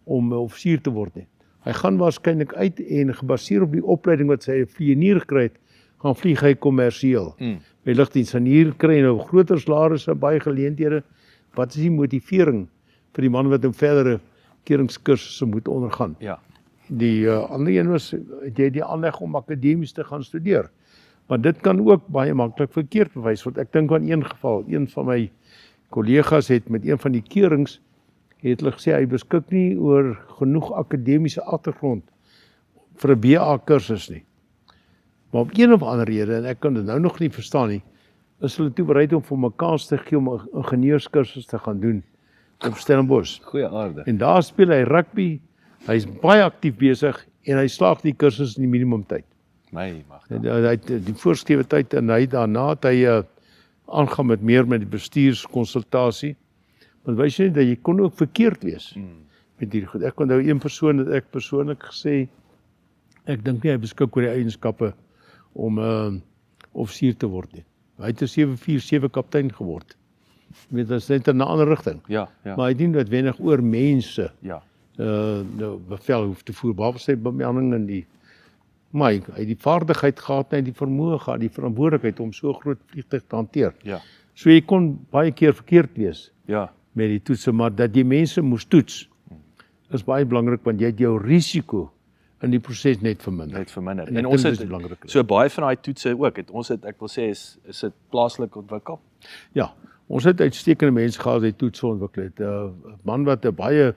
om 'n offisier te word nie? Hy gaan waarskynlik uit en gebaseer op die opleiding wat sy 'n vlieënier gekry het, gaan vlieg hy kommersieel. By lugdiens en hier kry hy nou groter salarisse, baie geleenthede. Wat is die motivering vir die man wat nou verdere keringskursusse moet ondergaan? Ja. Die ander een was jy die aanleg om akademies te gaan studeer. Maar dit kan ook baie maklik verkeerd bewys word. Ek dink aan een geval, een van my kollegas het met een van die kerings het hulle gesê hy beskik nie oor genoeg akademiese agtergrond vir 'n BA kursus nie. Maar op een of ander rede, en ek kan dit nou nog nie verstaan nie, is hulle toe bereid om vir mekaar te gee om 'n ingenieurskursus te gaan doen op Stellenbosch. Goeie aarde. En daar speel hy rugby, hy's baie aktief besig en hy slaag die kursus in die minimumtyd. My mag. Hy het die voorgeskrewe tyd en daarna het hy aangaan met die bestuurskonsultasie. Want wys jy nie dat jy kon ook verkeerd wees met hierdie goed. Ek onthou een persoon het ek persoonlik gesê, ek dink nie hy beskik oor die eienskappe om offisier te word nie. Hy het 'n 747 kaptein geword. Jy weet, dit is net in 'n ander rigting. Ja. Maar hy het nie noodwendig oor mense Ja. bevel hoef te voer, behalwe sy bemanning en maar hy het die vaardigheid gehad en die vermoë gehad, die verantwoordelikheid om so 'n groot vliegtuig te hanteer. Ja. So jy kon baie keer verkeerd wees Ja. met die toetse, maar dat jy mense moes toets, is baie belangrik, want jy het jou risiko in die proses net verminder. Net verminder. En En ek ons dink het dit is belangrik. so baie van daai toetse ook, ek wil sê is dit plaaslik ontwikkel. Ja, ons het uitstekende mense gehad wat toetse ontwikkel het. 'n Man wat 'n baie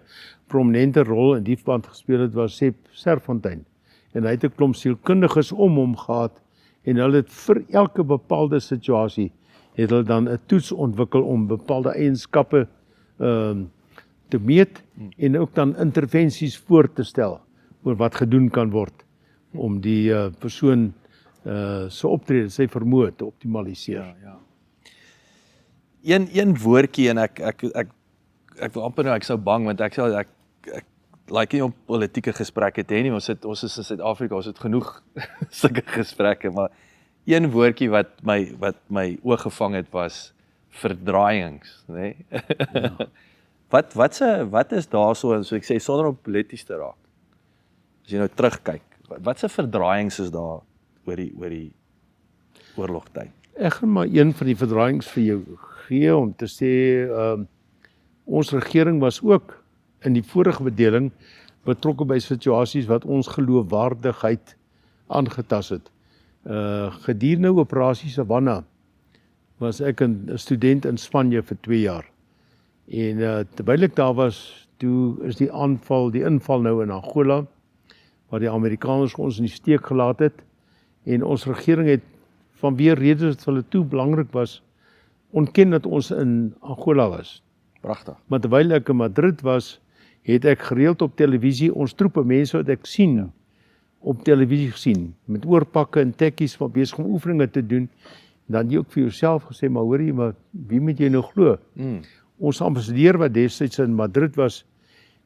prominente rol in die verband gespeel het, was Sepp Serfontein. En hy het 'n klomp sielkundiges om hom gehad en hulle het vir elke bepaalde situasie het hulle dan 'n toets ontwikkel om bepaalde eienskappe te meet en ook dan intervensies voor te stel oor wat gedoen kan word om die persoon se optrede, sy vermoë te optimaliseer. Ja. Een woordjie en ek wil amper nou ek sou bang want ek like nie om politieke gesprekke te hê nie, ons is in Suid-Afrika, ons het genoeg sulke gesprekke, maar een woordjie wat my oog gevang het was verdraaiings, nê? Nee? Ja. Wat is daar so ek sê sonder om polities te raak. As jy nou terugkyk, wat se verdraaiings is daar oor die oorlogtyd? Ek gaan maar een van die verdraaiings vir jou gee om te sê ons regering was ook in die vorige bedeling betrokke by situasies wat ons geloofwaardigheid aangetast het. Gedurende operasie Savannah was ek 'n student in Spanje vir 2 jaar. En terwyl ek daar was, toe is die inval nou in Angola, waar die Amerikaners ons in die steek gelaat het. En ons regering het vanweer redes wat vir hulle toe belangrik was, ontken dat ons in Angola was. Pragtig. Maar terwyl ek in Madrid was, het ek gereeld op televisie ons troepe mense wat ek sien op televisie gesien, met oorpakke en tekkies wat besig om oefeninge te doen. Dan jy ook vir jouself gesê, maar hoor jy, maar wie moet jy nou glo? Ons ambassadeur wat destyds in Madrid was,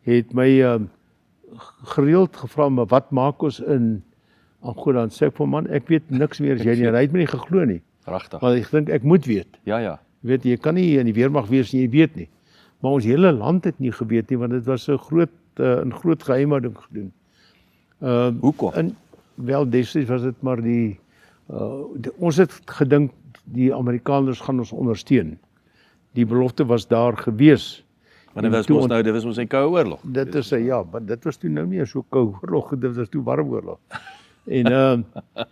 het my gereeld gevra, maar wat maak ons in Angola? En sê ek vir man, ek weet niks meer as jy nie, en hy het my nie geglo nie. Pragtig. Maar ek dink ek moet weet. Ja. Jy weet, jy kan nie in die weermag wees en jy weet nie. Maar ons hele land het nie geweet nie, want dit was 'n groot geheimhouding gedoen. Hoekom? Wel, destyds was dit maar ons het gedink die Amerikaners gaan ons ondersteun. Die belofte was daar gewees. Maar dit was mos 'n koue oorlog. Dit is maar dit was toe nou nie so koue oorlog, dit was toe warm oorlog. En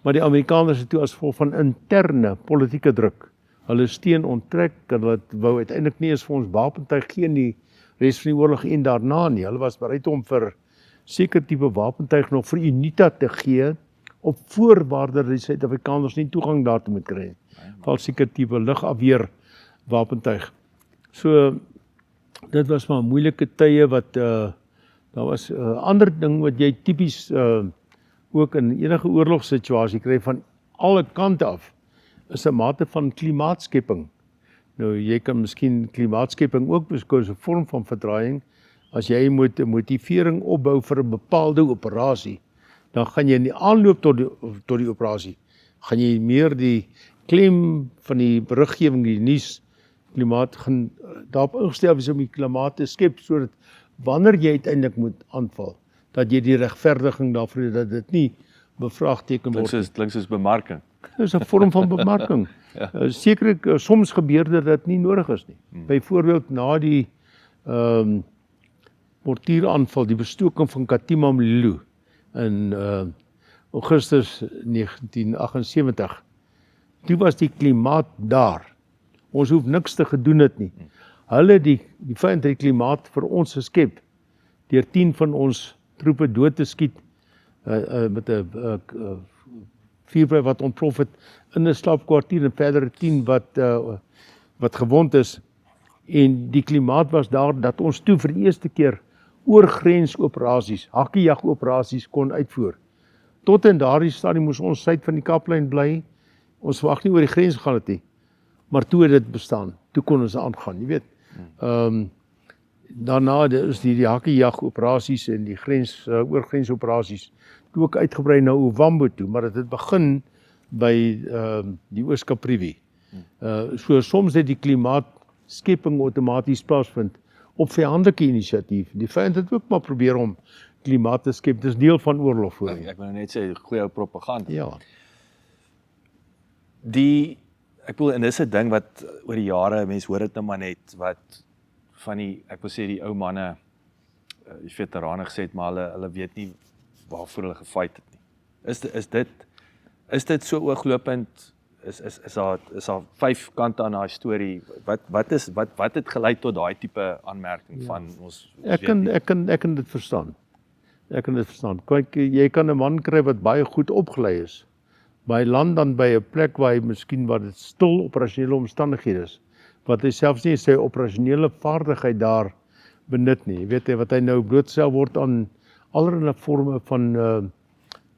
maar die Amerikaners het toe as gevolg van interne politieke druk hulle steun onttrek en hulle wou uiteindelik nie eens vir ons wapentuig gee in die res van die oorlog en daarna nie. Hulle was bereid om vir seker tipe wapentuig nog vir UNITA te gee op voorwaarde dat die Suid-Afrikaners nie toegang daartoe moet kry nie. Val seker tipe lugafweer wapentuig. So dit was maar moeilike tye wat daar was 'n ander ding wat jy tipies ook in enige oorlogssituasie kry van alle kante af, is 'n mate van klimaatskepping. Nou jy kan miskien klimaatskepping ook beskou as 'n vorm van verdraaiing. As jy moet 'n motivering opbou vir 'n bepaalde operasie, dan gaan jy in die aanloop tot die operasie, gaan jy meer die klem van die beriggewing, die nuus, klimaat gaan daarop ingestel wees om die klimaat te skep, sodat wanneer jy uiteindelik moet aanval, dat jy die regverdiging daarvoor het, dat dit nie bevraagteken word. Klink soos bemarking. Dit is 'n vorm van bemarking. Sekerlik, soms gebeur dit nie nodig is nie. Byvoorbeeld na die mortieraanval, die bestoking van Katima Mulilo in Augustus 1978. Toe was die klimaat daar. Ons hoef niks te gedoen het nie. hulle die vyand het die klimaat vir ons geskep, deur 10 van ons troepe dood te skiet, met 'n vuurpyl wat ontplof het in 'n slaapkwartier en verder 10 wat gewond is. En die klimaat was daar dat ons toe vir die eerste keer oorgrensoperasies, hakkejag-operasies kon uitvoer. Tot in daardie stadium moes ons suid van die Kaplyn bly. Ons verwag nie oor die grens gegaan het nie. Maar toe het dit bestaan. Toe kon ons aangaan, jy weet. Daarna is die hakkejag-operasies en die oorgrensoperasies toe ook uitgebrei na Ovambo toe, maar dit het begin by die Oos-Kaap-Rivier. So soms het die klimaatskepping outomaties plaasvind op vyandelike inisiatief. Die vyand het ook maar probeer om klimaat te skep. Dis deel van oorlog voor. Ek wil net sê goeie propaganda. Ja. Ek bedoel, en dis 'n ding wat oor die jare, mense hoor dit nou maar net, wat van die, ek wil sê die ou manne, die veterane gesê het, maar hulle weet nie waarvoor hulle gefight het nie. Is dit so ooglopend? Is daar 5 kante aan daai storie? Wat het gelei tot daai tipe aanmerking van ons? Ek kan dit verstaan. Kyk, jy kan 'n man kry wat baie goed opgelei is. By land dan by 'n plek waar hy miskien wat dit stil operasionele omstandighede is, wat hy selfs nie sy operasionele vaardigheid daar benut nie. Jy weet wat hy nou blootstel word aan allerlei forme van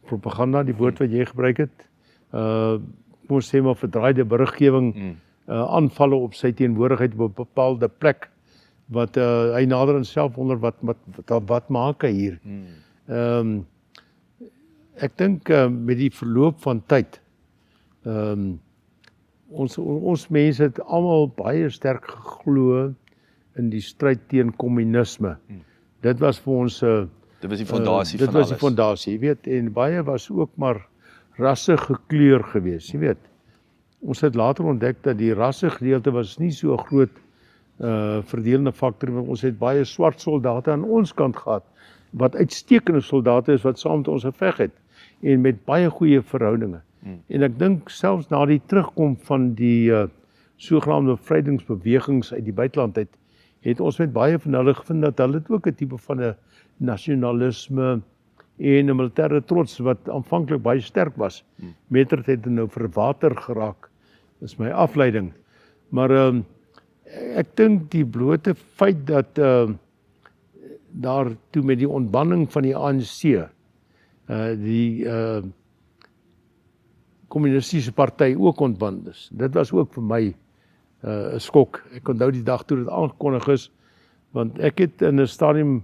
propaganda, die woord wat jy gebruik het. Kom ons sê maar verdraaide beriggewing, aanvalle op sy teenwoordigheid op 'n bepaalde plek, wat hy nader aan self wonder wat maak hy hier. Ek dink met die verloop van tyd, ons mense het almal baie sterk geglo in die stryd teen kommunisme. Dit was vir ons dit was die fondasie van alles. Dit was die fondasie, jy weet, en baie was ook maar rasse gekleur geweest, jy weet. Ons het later ontdek dat die rasse gedeelte was nie so 'n groot verdelende faktor, want ons het baie swart soldate aan ons kant gehad, wat uitstekende soldate is wat saam met ons geveg het, en met baie goeie verhoudinge. En ek dink selfs na die terugkom van die sogenaamde bevrydingsbewegings uit die buiteland uit, het ons met baie van hulle gevind dat hulle ook 'n tipe van 'n nasionalisme en 'n militêre trots wat aanvanklik baie sterk was. Mettertyd het nou verwater geraak, is my afleiding. Maar ek dink die blote feit dat daar toe met die ontbanning van die ANC, die kommunistiese party ook ontbind is. Dit was ook vir my 'n skok. Ek onthou die dag toe dit aangekondig is, want ek het in 'n stadium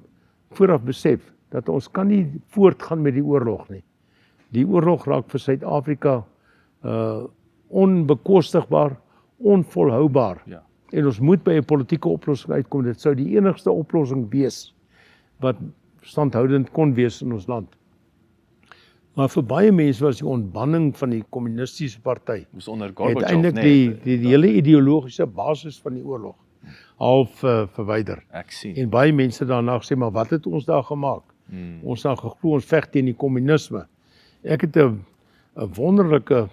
vooraf besef dat ons kan nie voortgaan met die oorlog nie. Die oorlog raak vir Suid-Afrika onbekostigbaar, onvolhoubaar. Ja. En ons moet by 'n politieke oplossing uitkom. Dit sou die enigste oplossing wees wat standhoudend kon wees in ons land. Maar vir baie mense was die ontbanning van die kommunistiese party uiteindelik die hele ideologiese basis van die oorlog half verwyder. Ek sien. En baie mense daarna gesê, maar wat het ons daar gemaak? Ons het geglo ons veg teen die kommunisme. Ek het 'n wonderlike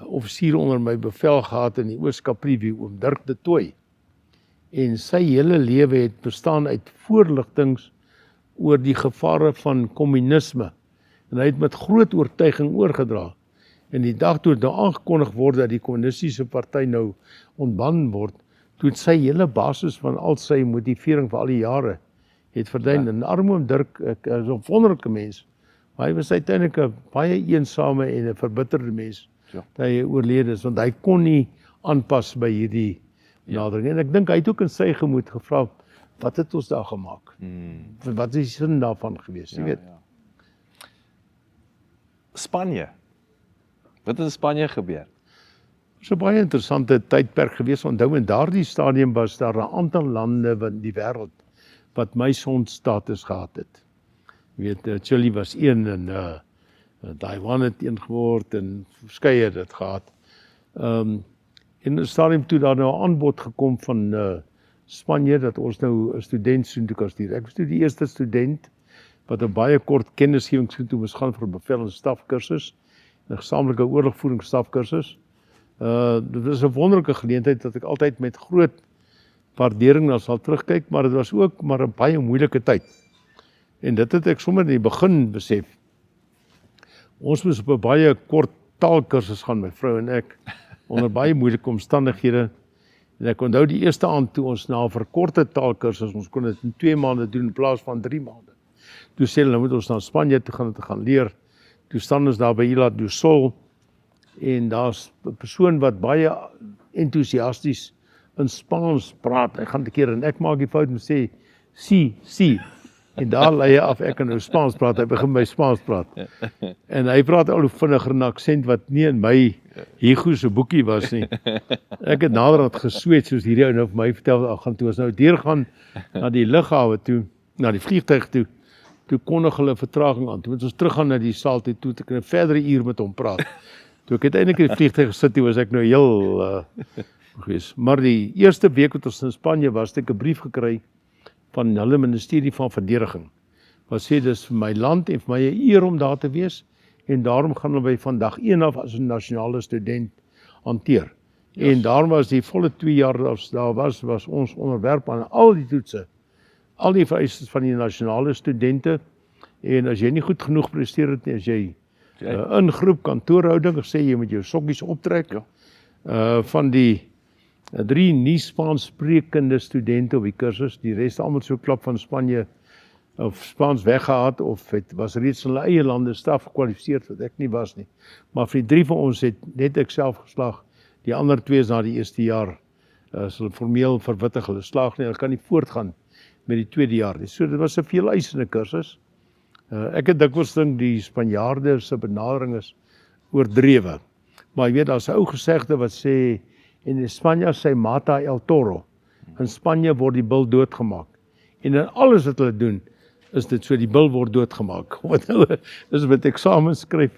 offisier onder my bevel gehad in die Oos-Kaap-Rivier, oom Dirk de Tooy. En sy hele lewe het bestaan uit voorligtings oor die gevare van kommunisme. En hy het met groot oortuiging oorgedra. En die dag toe het nou aangekondig word dat die kommunistiese party nou ontban word, toe het sy hele basis van al sy motivering vir al die jare het verdwyn. En arme oom Dirk, ek is 'n wonderlike mens, maar hy was uiteindelik 'n baie eensame en 'n verbitterde mens. Dat hy oorlede is, want hy kon nie aanpas by hierdie benadering. En ek dink hy het ook in sy gemoed gevra, wat het ons daar gemaak? Wat is die sin daarvan gewees, jy weet? Spanje. Wat het in Spanje gebeur? Dit was 'n baie interessante tydperk gewees. Onthou, in daardie stadium was daar 'n aantal lande in die wêreld wat meisonstatus gehad het. Jy weet, Chili was een en Taiwan het een geword en verskeie het dit gehad. In 'n stadium toe daar nou 'n aanbod gekom van Spanje dat ons nou 'n student soontoe kan stuur. Ek was toe die eerste student wat 'n baie kort kennisgewing soontoe moes gaan vir 'n bevel en stafkursus, 'n gesamentlike oorlogvoeringsstafkursus. Dit was 'n wonderlike geleentheid dat ek altyd met groot waardering na sal terugkyk, maar dit was ook maar 'n baie moeilike tyd. En dit het ek sommer in die begin besef. Ons moes op 'n baie kort taalkursus gaan, my vrou en ek, onder baie moeilike omstandighede. En ek onthou die eerste aand toe ons na 'n verkorte taalkursus, ons kon dit in 2 maande doen in plaas van 3 maande. Toe sê hulle, nou moet ons na Spanje toe gaan leer. Toe staan ons daar by Ilha do Sol en daar's 'n persoon wat baie entoesiasties in Spaans praat. Hy gaan 'n keer en ek maak die fout en sê, sí. En daar lei hy af, ek kan nou Spaans praat, hy begin my Spaans praat. En hy praat al hoe vinniger 'n aksent wat nie in my Hugo se boekie was nie. Ek het naderhand gesweet soos hierdie ou nou vir my vertel, gaan toe ons nou deurgaan na die lughawe toe, na die vliegtuig toe, toe kondig hulle vertraging aan. Toe moet ons teruggaan na die saal toe, toe ek 'n verdere uur met hom praat. Toe ek uiteindelik in die vliegtuig gesit het, was ek nou heel gewees. Maar die eerste week wat ons in Spanje was, het ek 'n brief gekry van hulle ministerie van verdediging. Wat sê dis vir my land en vir my 'n eer om daar te wees en daarom gaan hulle by vandag 1 af as 'n nasionale student hanteer. Yes. En daarom was die volle 2 jaar as daar was ons onderwerp aan al die toetse, al die vereistes van die nasionale studente. En as jy nie goed genoeg presteer het nie, as jy in groep kantoorhouding sê jy moet jou sokkies optrek. Ja. Van die 3 nie Spaans sprekende studente op die kursus, die res almal so klap van Spanje of Spaans weggehaat of was reeds in hulle eie lande staf gekwalifiseer wat ek nie was nie. Maar vir die 3 van ons het net ek self geslaag. Die ander 2 is na die eerste jaar as hulle formeel verwittig hulle slaag nie, hulle kan nie voortgaan met die tweede jaar nie. So dit was 'n veeleisende kursus. Ek het dikwels dink die Spanjaarde se benadering is oordrewe. Maar jy weet daar's 'n ou gesegde wat sê en in Spanje sê mata el toro. In Spanje word die bil doodgemaak. En in alles wat hulle doen, is dit so die bil word doodgemaak. Wat nou is met eksamens skryf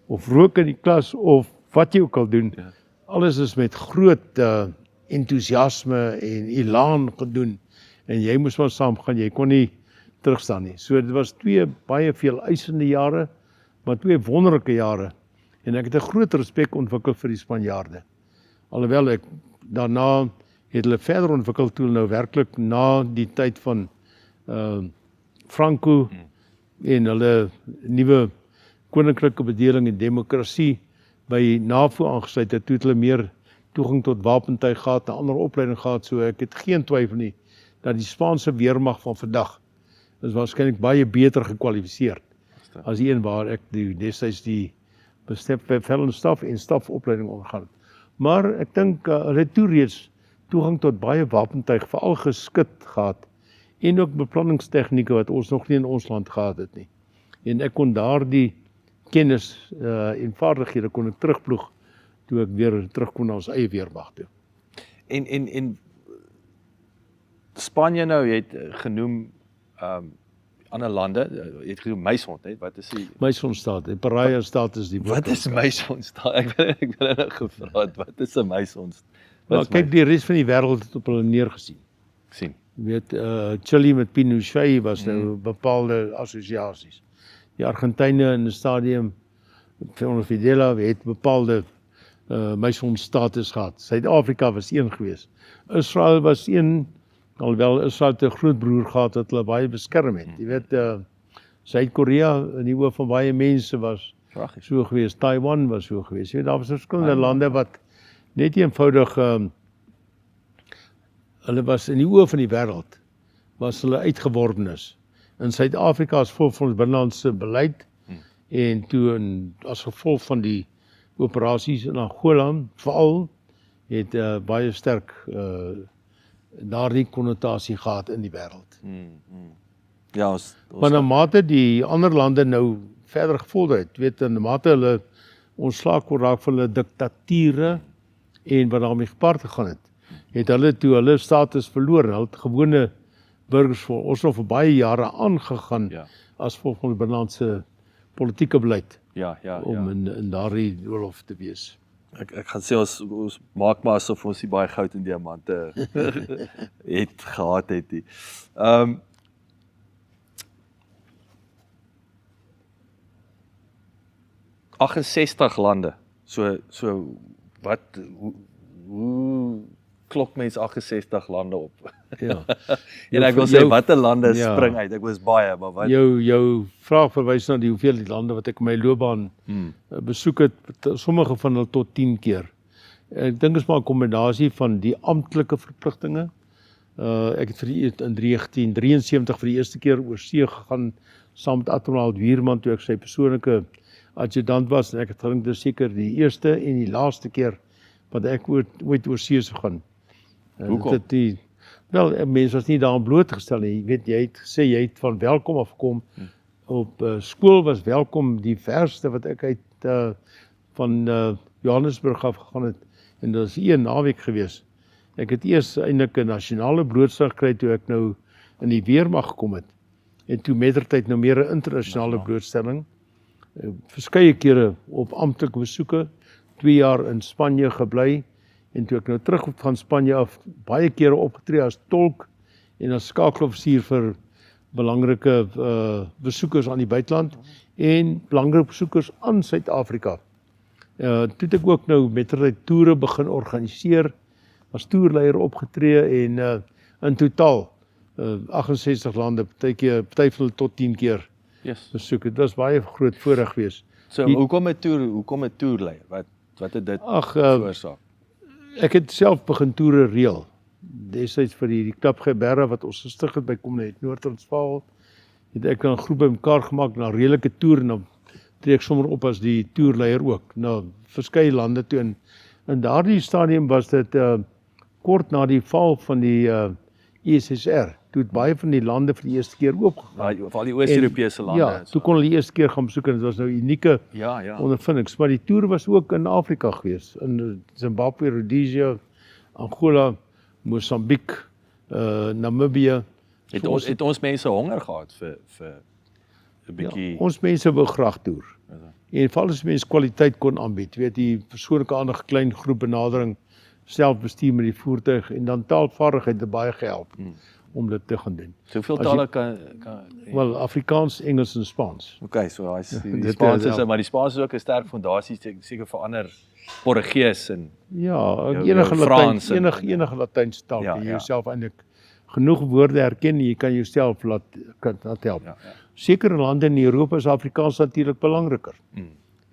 of rook in die klas of wat jy ook al doen. Ja. Alles is met groot entoesiasme en elan gedoen. En jy moes maar saam gaan, jy kon nie terugstaan nie. So dit was 2 baie veel eisende jare, maar 2 wonderlike jare. En ek het 'n groot respek ontwikkel vir die Spanjaarde. Alhoewel ek daarna het hulle verder ontwikkel toe nou werklik na die tyd van Franco en hulle nuwe koninklike bedeling en demokrasie by NAVO aangesluit het, toe het hulle meer toegang tot wapentuig gehad, 'n ander opleiding gehad, so ek het geen twyfel nie dat die Spaanse weermag van vandag is waarskynlik baie beter gekwalifiseer as die een waar ek destyds die bevelende staf en stafopleiding ondergaan het. Maar ek dink hulle het toe reeds toegang tot baie wapentuig, veral geskut gehad en ook beplanningstegnieke wat ons nog nie in ons land gehad het nie. En ek kon daardie kennis en vaardighede kon ek terugploeg toe ek weer terugkom na ons eie weermag toe. En Spanje nou, jy het genoem ander lande, jy het genoem Maison, hè? Wat is die Maison-staat, en Paria-staat is die Wat is Maison-staat? Ek wil nou gevra het, wat is 'n Maison-staat? Maar kyk, die res van die wêreld het op hulle neergesien. Sien. Jy weet, Chili met Pinochet was nou bepaalde assosiasies. Die Argentyne in 'n stadium van Fidela het bepaalde Maison-status gehad. Suid-Afrika was een gewees. Israel was een, alhoewel Israel 'n groot broer gehad het hulle baie beskerm het. Jy weet, Suid-Korea in die oë van baie mense was so gewees. Taiwan was so gewees. Jy weet, daar was verskillende lande wat net eenvoudig hulle was in die oë van die wêreld was hulle uitgeworpenes. In Suid-Afrika as gevolg van ons binnelandse beleid en toe as gevolg van die operasies in Angola veral het baie sterk daardie konnotasie gehad in die wêreld. Ja, ons maar na mate die ander lande nou verder gevorder het, weet in mate hulle ontslaak kon raak van hulle diktature en wat daarmee gepaard gegaan het hulle toe hulle status verloor. Hulle het gewone burgers vir ons nog vir baie jare aangegaan as gevolg van die binnelandse politieke beleid om in daardie oorlog te wees. Ek gaan sê ons maak maar asof ons nie baie goud en diamante het gehad het nie. 68 lande. So wat hoe klok mens 68 lande op. Ja. En ek wil sê watter lande spring uit. Ek was baie, maar wat jou vraag verwys na die hoeveelheid lande wat ek in my loopbaan besoek het, sommige van hulle tot 10 keer. Ek dink is maar 'n kombinasie van die amptelike verpligtinge. Ek het in 1973 vir die eerste keer oor see gegaan saam met Admiraal Wierman toe ek sy persoonlike adjudant was en ek het gedink dis seker die eerste en die laaste keer wat ek ooit oor see sou gaan. Hoekom? Wel, mense was nie daaraan blootgestel nie. Jy weet, jy het gesê jy het van Welkom afgekom. Op skool was Welkom die verste wat ek uit van Johannesburg af gegaan het. En dit was 1 naweek gewees. Ek het eers eintlik 'n nasionale broodslag gekry toe ek nou in die weermag gekom het. En toe mettertyd nou meer 'n internasionale blootstelling. Verskeie kere op amptelike besoeke, 2 jaar in Spanje gebly. En toe ek nou terug van Spanje af, baie kere opgetree as tolk en as skakelofficier vir belangrike besoekers aan die buiteland en belangrike besoekers aan Suid-Afrika. Toe het ek ook nou mettertyd toere begin organiseer, as toerleier opgetree en in totaal 68 lande, party van hulle tot 10 keer besoek. Dit was baie groot voorreg geweest. So hoekom 'n toerleier? Wat het dit veroorsaak? Ek het self begin toere reël. Destyds vir die Klub Geberra wat ons gestig het by Kommuniteit Noord-Transvaal, het ek 'n groep bymekaar gemaak na redelike toer en dan tree ek sommer op as die toerleier ook na verskeie lande toe. En in daardie stadium was dit kort na die val van die USSR. Toe het baie van die lande vir die eerste keer oopgegaan. Veral die Oos-Europese lande. Ja, toe kon hulle die eerste keer gaan besoek en dit was nou unieke ondervindings. Maar die toer was ook in Afrika gewees, in Zimbabwe, Rhodesia, Angola, Mosambiek, Namibië. Het ons mense honger gehad vir 'n bietjie. Ja, ons mense wou graag toer. En veral as mense kwaliteit kon aanbied, weet die persoonlike aandag, klein groep benadering, selfbestuur met die voertuig en dan taalvaardigheid het baie gehelp om dit te gaan doen. Soveel tale kan Wel, Afrikaans, Engels en Spaans. Okay, so die Spaans is, maar die Spaans is ook 'n sterk fondasie seker vir ander Portugees en enige Latynse taal kan jy jouself eintlik genoeg woorde herken en jy kan jouself laat help. Sekere lande in Europa is Afrikaans natuurlik belangriker.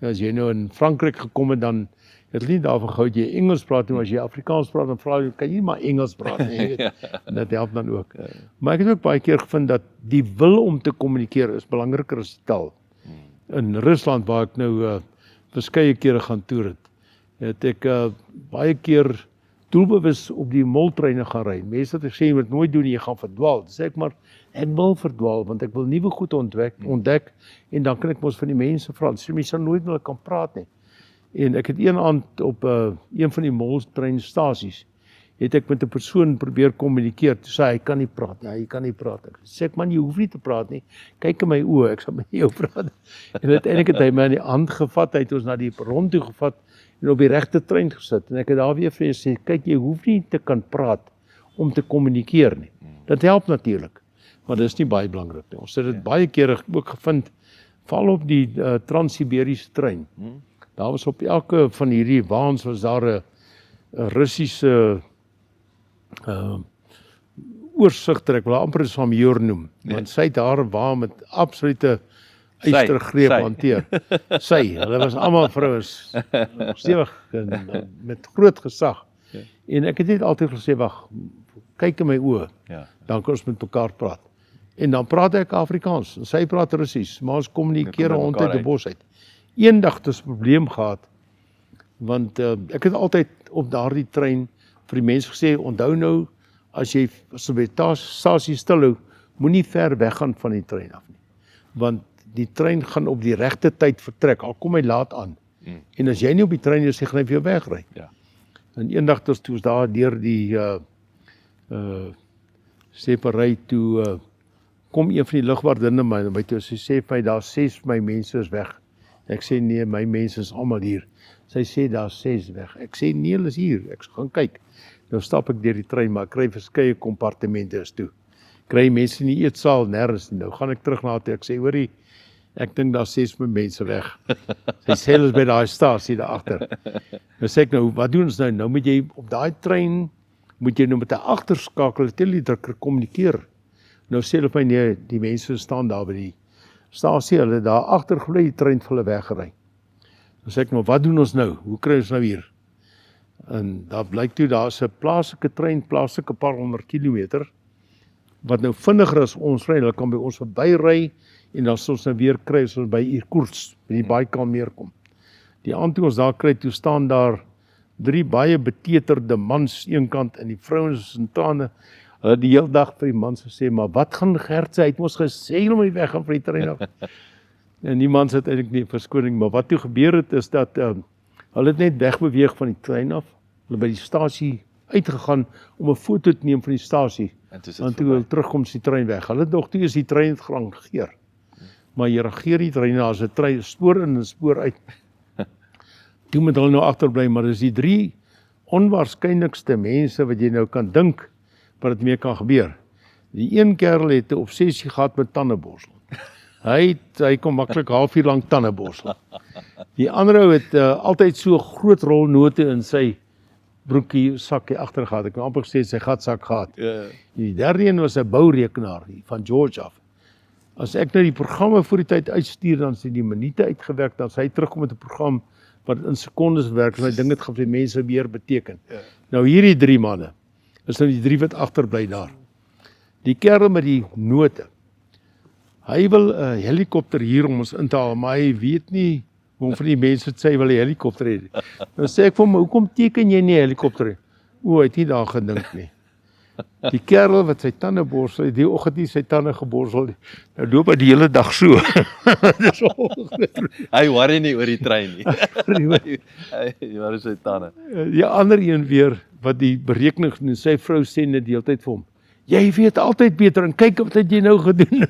As jy nou in Frankryk gekom het, dan het hulle nie daarvan gehou dat jy Engels praat nie, maar as jy Afrikaans praat, dan vra jy, kan jy maar Engels praat nie? En dit help dan ook. Maar ek het ook baie keer gevind dat die wil om te kommunikeer is belangriker as die taal. In Rusland, waar ek nou verskeie kere gaan toer het ek baie keer doelbewus op die moltreine gaan ry. Mense het gesê, jy moet nooit doen, jy gaan verdwaal. Dis sê ek, maar ek wil verdwaal, want ek wil nuwe goed ontdek, en dan kan ek mos van die mense vra. So mense sal nooit met hulle kan praat nie. En ek het een aand op een van die moltreinstasies, het ek met 'n persoon probeer kommunikeer, toe sê hy kan nie praat nie, hy kan nie praat. Ek sê ek, man, jy hoef nie te praat nie, kyk in my oë, ek sal met jou praat. En uiteindelik het hy my aan die hand gevat, hy het ons na die perron toe gevat, en op die regte trein gesit, en ek het daar weer vir sê, kyk, jy hoef nie te kan praat, om te kommunikeer nie. Dit help natuurlik, maar dit is nie baie belangrik nie. Ons het dit baie kere ook gevind, val op die Trans-Siberiese trein. Daar was op elke van hierdie waans was daar 'n Russiese oorsigter, ek wil amper 'n Samjor noem, want sy het daar 'n waan met absolute ystergreep hanteer. Hulle was almal vrouens, stewig en met groot gesag. En ek het net altyd gesê, wag, kyk in my oë, dan kan ons met mekaar praat. En dan praat ek Afrikaans, en sy praat Russies, maar ons kommunikeer rond uit die bos uit. Eendag het ons 'n probleem gehad, want ek het altyd op daardie trein vir die mense gesê, onthou nou, as jy by stasie stilhou, moenie ver weggaan van die trein af nie. Want die trein gaan op die regte tyd vertrek, al kom hy laat aan. En as jy nie op die trein is, gaan hy vir jou wegry. En eendag toe ons daar deur die separate toe kom een van die lugwaardinne my toe, sy sê vir my, daar 6 van my mense is weg. Ek sê nee, my mense is almal hier. Sy sê daar 6 weg. Ek sê nee, hulle is hier. Ek gaan kyk. Nou stap ek deur die trein, maar ek kry verskeie kompartemente is toe. Kry mense in die eetsaal nêrens nie. Nou gaan ek terug na toe. Ek sê, hoorie, ek dink daar 6 mense weg. Sy sê hulle is by daai stasie daar agter. Nou sê ek nou, wat doen ons nou? Nou moet jy op daai trein moet jy nou met 'n agterskakel teleedrukker kommunikeer. Nou sê hulle vir my nee, die mense staan daar by die stasie, hulle daar agter gebly, die trein het hulle weggery. Dan sê ek maar, wat doen ons nou? Hoe kry ons nou hier? En daar blyk toe, daar is 'n plaaslike trein, plaaslike paar 100 kilometer, wat nou vinniger as ons ry, hulle kan by ons verbyry, en dan sal ons nou weer kry, as ons by Ierkoers, by die Baaikalmeer kom. Die aand toe ons daar kry, toe staan daar 3 baie beteterde mans eenkant, en die vrouens in trane, hulle die hele dag vir die mans gesê, maar wat gaan Gert sê, hy het ons gesê, jy moet weggaan van die trein af. En die mans het eintlik nie verskoning, maar wat toe gebeur het, is dat, hulle het net wegbeweeg van die trein af, hulle by die stasie uitgegaan, om 'n foto te neem van die stasie, en toe hulle terugkom is die trein weg. Hulle nog toe is die trein het gerangeer. Maar jy regeer die trein, as 'n trein spoor in en spoor uit. Toe moet hulle nou agterbly, maar dis die 3 onwaarskynlikste mense wat jy nou kan dink wat dit mee kan gebeur. Die een kerel het 'n obsessie gehad met tandeborsel. Hy kon maklik halfuur lank tandeborsel. Die ander ou het altyd so groot rol note in sy broekie sakkie agter gehad. Ek kan amper sê sy gatsak gehad. Die derde een was 'n bourekenaar van George af. As ek nou die programme voor die tyd uitstuur, dan sê die minute uitgewerk, dan sê hy terugkom met 'n program wat in sekondes werk, en hy dink dit gaan vir mense meer beteken. Nou hierdie 3 manne, is nou die 3 wat agterbly daar. Die kerel met die note, hy wil 'n helikopter hier om ons in te haal, maar hy weet nie hoe om vir die mense te sê hy wil 'n helikopter hê. Dan sê ek vir hom, hoekom teken jy nie 'n helikopter nie? O, hy het nie daar gedink nie. Die kerel wat sy tande borsel, die oggend nie sy tande geborsel nie. Nou loop hy die hele dag so. Dis Hy worry nie oor die trein nie. Hy worry sy tande. Die ander een weer, wat die berekening doen, sy vrou sê net die hele tyd vir hom, jy weet altyd beter, en kyk wat het jy nou gedoen.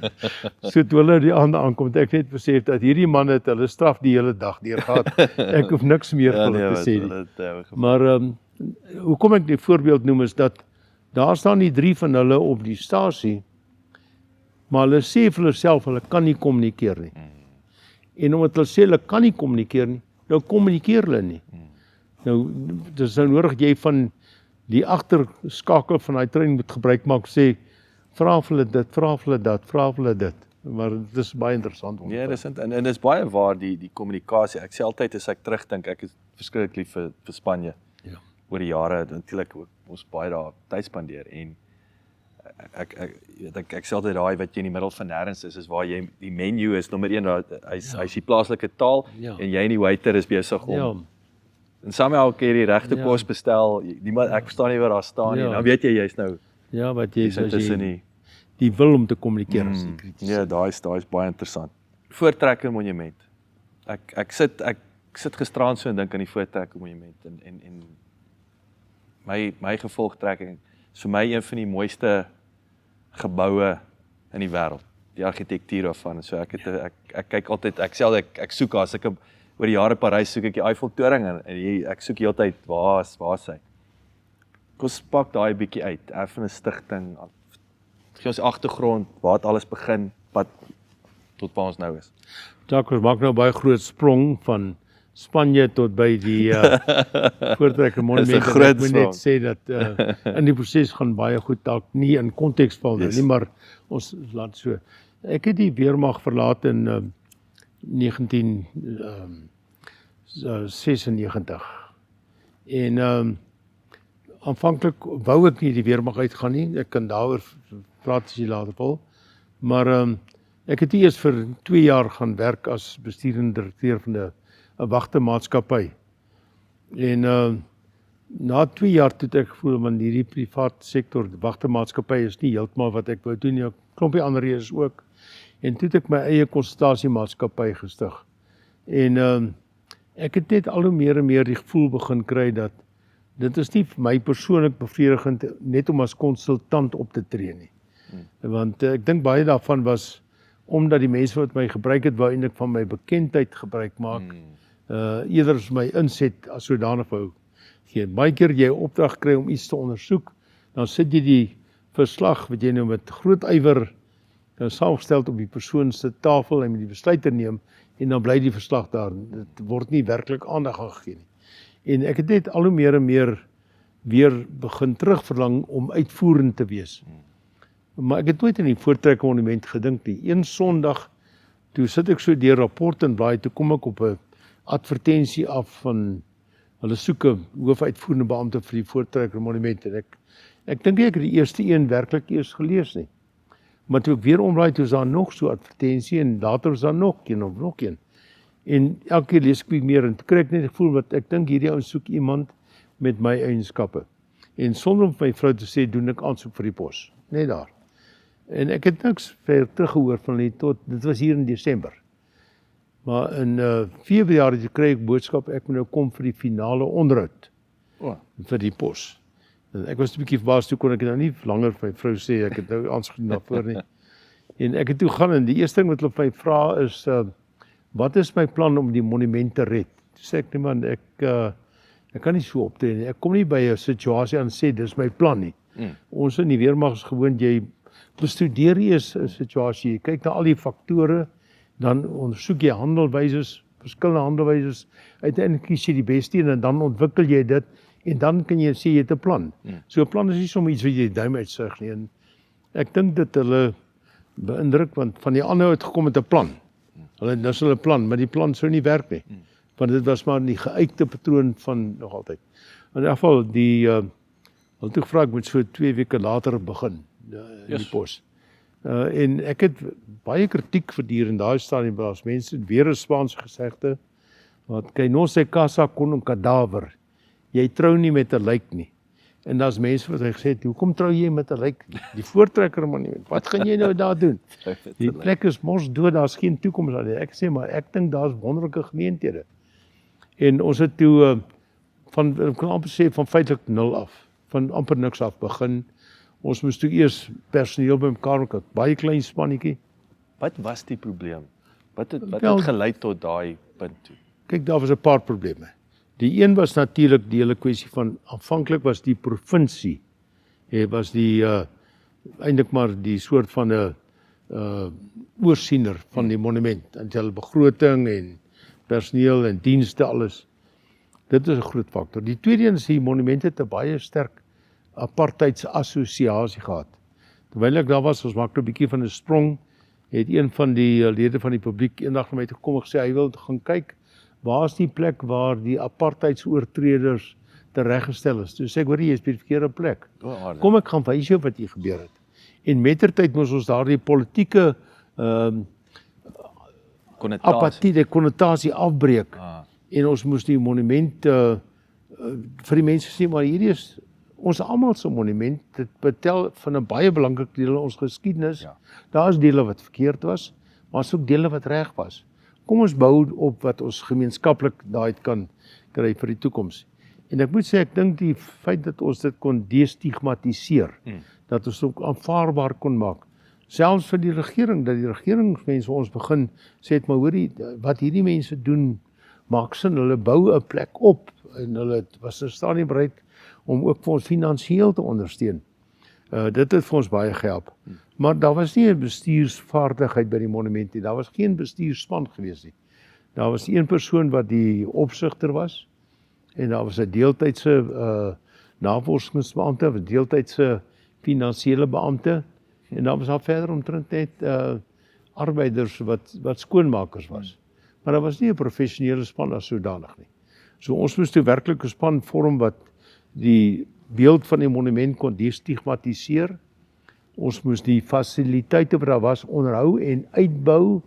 So toe hulle die aand aankom, het ek net besef dat hierdie man het hulle straf die hele dag deurgehad. Ek hoef niks meer vir hulle te sê nie. Maar hoekom ek die voorbeeld noem is dat daar staan die 3 van hulle op die stasie, maar hulle sê vir hulle self, hulle kan nie kommunikeer nie. En omdat hulle sê hulle kan nie kommunikeer nie, nou kommunikeer hulle nie. Nou, dis nou nodig jy van die agterskakel van die trein moet gebruik maak, sê, vra vir hulle dit, vra vir hulle dat, vra vir hulle dit. Maar dit is baie interessant. Ja, dis en dis baie waar die kommunikasie. Ek sê altyd as ek terugdink, ek is verskriklik lief vir Spanje. Ja. Oor die jare natuurlik ook ons baie daar tyd spandeer, en ek sê altyd daai wat jy in die middel van nêrens is waar jy die menu is nommer 1, hy's die plaaslike taal, en jy en die waiter is besig om en somehow kan jy die regte kos bestel, ek verstaan nie wat daar staan nie, dan weet jy jy's nou wat jy is die wil om te kommunikeer as die krities. Ja, daai is baie interessant. Voortrekker monument. Ek sit gisteraan so en dink aan die Voortrekker monument en my gevolgtrekking is vir my een van die mooiste geboue in die wêreld, die argitektuur daarvan. So ek kyk altyd, ek soek as ek oor die jare Parys soek ek die Eiffeltoring en ek soek heeltyd waar is hy. Kom pak daai bietjie uit, effe 'n stigting, gee ons agtergrond, waar het alles begin, wat tot waar ons nou is. Jacques maak nou baie groot sprong van Spanje tot by die Voortrekker monument. Ek moet net sê dat in die proses gaan baie goed dalk nie in konteks val nie, maar ons laat so. Ek het die weermag verlaat in 1996 en aanvanklik wou ek nie die weermag uitgaan nie. Ek kan daaroor praat as jy later wil, maar ek het eers vir 2 jaar gaan werk as bestuurende direkteur van 'n wagtemaatskappy. En na 2 jaar toe het ek gevoel, man, hierdie private sektor, wagtemaatskappy is nie heeltemal wat ek wou doen nie, 'n klompie ander redes ook. En toe het ek my eie konsultasiemaatskappy gestig. En ek het net al hoe meer en meer die gevoel begin kry dat dit is nie vir my persoonlik bevredigend net om as konsultant op te tree nie. Want ek dink baie daarvan was omdat die mense wat my gebruik het, wou eintlik van my bekendheid gebruik maak, eerder as my inset as sodanig wou gee. Baie keer jy 'n opdrag kry om iets te ondersoek, dan sit jy die verslag wat jy nou met groot ywer saamgestel op die persoon se tafel en met die besluit neem, en dan bly die verslag daar. Dit word nie werklik aandag aan gegee nie. En ek het net al hoe meer en meer weer begin terugverlang om uitvoerend te wees. Maar ek het nooit aan die Voortrekker Monument gedink nie. Een Sondag, toe sit ek so deur rapport en blaai, toe kom ek op 'n advertensie af van hulle soek 'n hoofuitvoerende beampte vir die Voortrekker Monument en ek dink ek het die eerste een werklik eers gelees nie. Maar toe ek weer omlaai, toe is daar nog so 'n advertensie en later is daar nog een of nog een. En elke keer lees ek bietjie meer en toe kry ek net die gevoel wat ek dink hierdie ou soek iemand met my eienskappe. En sonder om vir my vrou te sê, doen ek aansoek vir die pos. Net daar. En ek het niks verder teruggehoor van hulle tot, dit was hier in Desember. Maar in Februarie kry ek boodskap, ek moet nou kom vir die finale onderhoud vir die pos. En ek was 'n bietjie verbaas, toe kon ek nou nie langer vir my vrou sê, ek het nou aansoek gedoen daarvoor nie. En ek het toe gaan en die eerste ding wat hulle vir my vra is, wat is my plan om die monument te red? Toe sê ek, nee man, ek kan nie so optree nie. Ek kom nie by 'n situasie aan sê, dis my plan nie. Ons in die weermag is gewoond, jy bestudeer eers 'n situasie, jy kyk na al die faktore, dan ondersoek jy handelwyses, verskillende handelwyses, uiteindelik kies jy die beste een en dan ontwikkel jy dit en dan kan jy sê jy het 'n plan. So 'n plan is nie sommer iets wat jy duim uitsuig nie. En ek dink dit hulle beïndruk, want van die ander het gekom met 'n plan. Hulle dis hulle plan, maar die plan sou nie werk nie. Want dit was maar die geuite patroon van nog altyd. In elk geval hulle toe gevra ek moet so 2 weke later begin in die pos. En ek het baie kritiek verdier in daai stadium, as mense weer 'n Spaanse gesegde, wat que no se casa con un cadáver. Jy trou nie met 'n lijk nie. En daar's mense wat gesê het, hoekom trou jy met 'n lijk? Die Voortrekker Monument. Wat gaan jy nou daar doen? Die plek is mos dood, daar's geen toekoms daar nie. Ek sê maar ek dink daar's wonderlike geleenthede. En ons het toe ek kan amper sê van feitelik 0 af, van amper niks af begin. Ons moes toe eers personeel bymekaar maak, baie klein spannetjie. Wat was die probleem? Wat het gelei tot daai punt toe? Kyk, daar was 'n paar probleme. Die een was natuurlik die hele kwessie van, aanvanklik was die provinsie, was die eintlik maar die soort van 'n oorsiener van die monument, en hulle begroting en personeel en dienste, alles. Dit is 'n groot faktor. Die tweede een is die monument het 'n baie sterk apartheidsassosiasie gehad. Terwyl ek daar was, ons maak 'n bietjie van 'n sprong, het een van die lede van die publiek eendag na my toe gekom en gesê hy wil gaan kyk, waar is die plek waar die apartheidsoortreders tereggestel is. Toe sê ek, hoor jy is by die verkeerde plek. Kom ek gaan wys jou wat hier gebeur het. En mettertyd moes ons daardie politieke konnotasie afbreek. En ons moes die monument vir die mense sê, maar hierdie is ons almal se monument, dit betel van 'n baie belangrike deel in ons geskiedenis. Ja. Daar is dele wat verkeerd was, maar is ook dele wat reg was. Kom ons bou op wat ons gemeenskaplik daai kan kry vir die toekoms. En ek moet sê, ek dink die feit dat ons dit kon destigmatiseer, dat ons ook aanvaarbaar kon maak, selfs vir die regering, dat die regeringsmense ons begin sê het, maar hoorie, wat hierdie mense doen, maak sin, hulle bou 'n plek op, en hulle was in staat nie bereid om ook vir ons finansiëel te ondersteun. Dit het vir ons baie gehelp. Maar daar was nie 'n bestuursvaardigheid by die monument nie. Daar was geen bestuursspan gewees nie. Daar was een persoon wat die opsigter was, en daar was 'n deeltydse navorsingsbeampte, 'n deeltydse finansiële beampte, en daar was verder omtrent net arbeiders wat skoonmakers was. Maar daar was nie 'n professionele span as sodanig nie. So ons moes toe werklik 'n span vorm wat die beeld van die monument kon destigmatiseer. Ons moes die fasiliteite wat daar was onderhou en uitbou.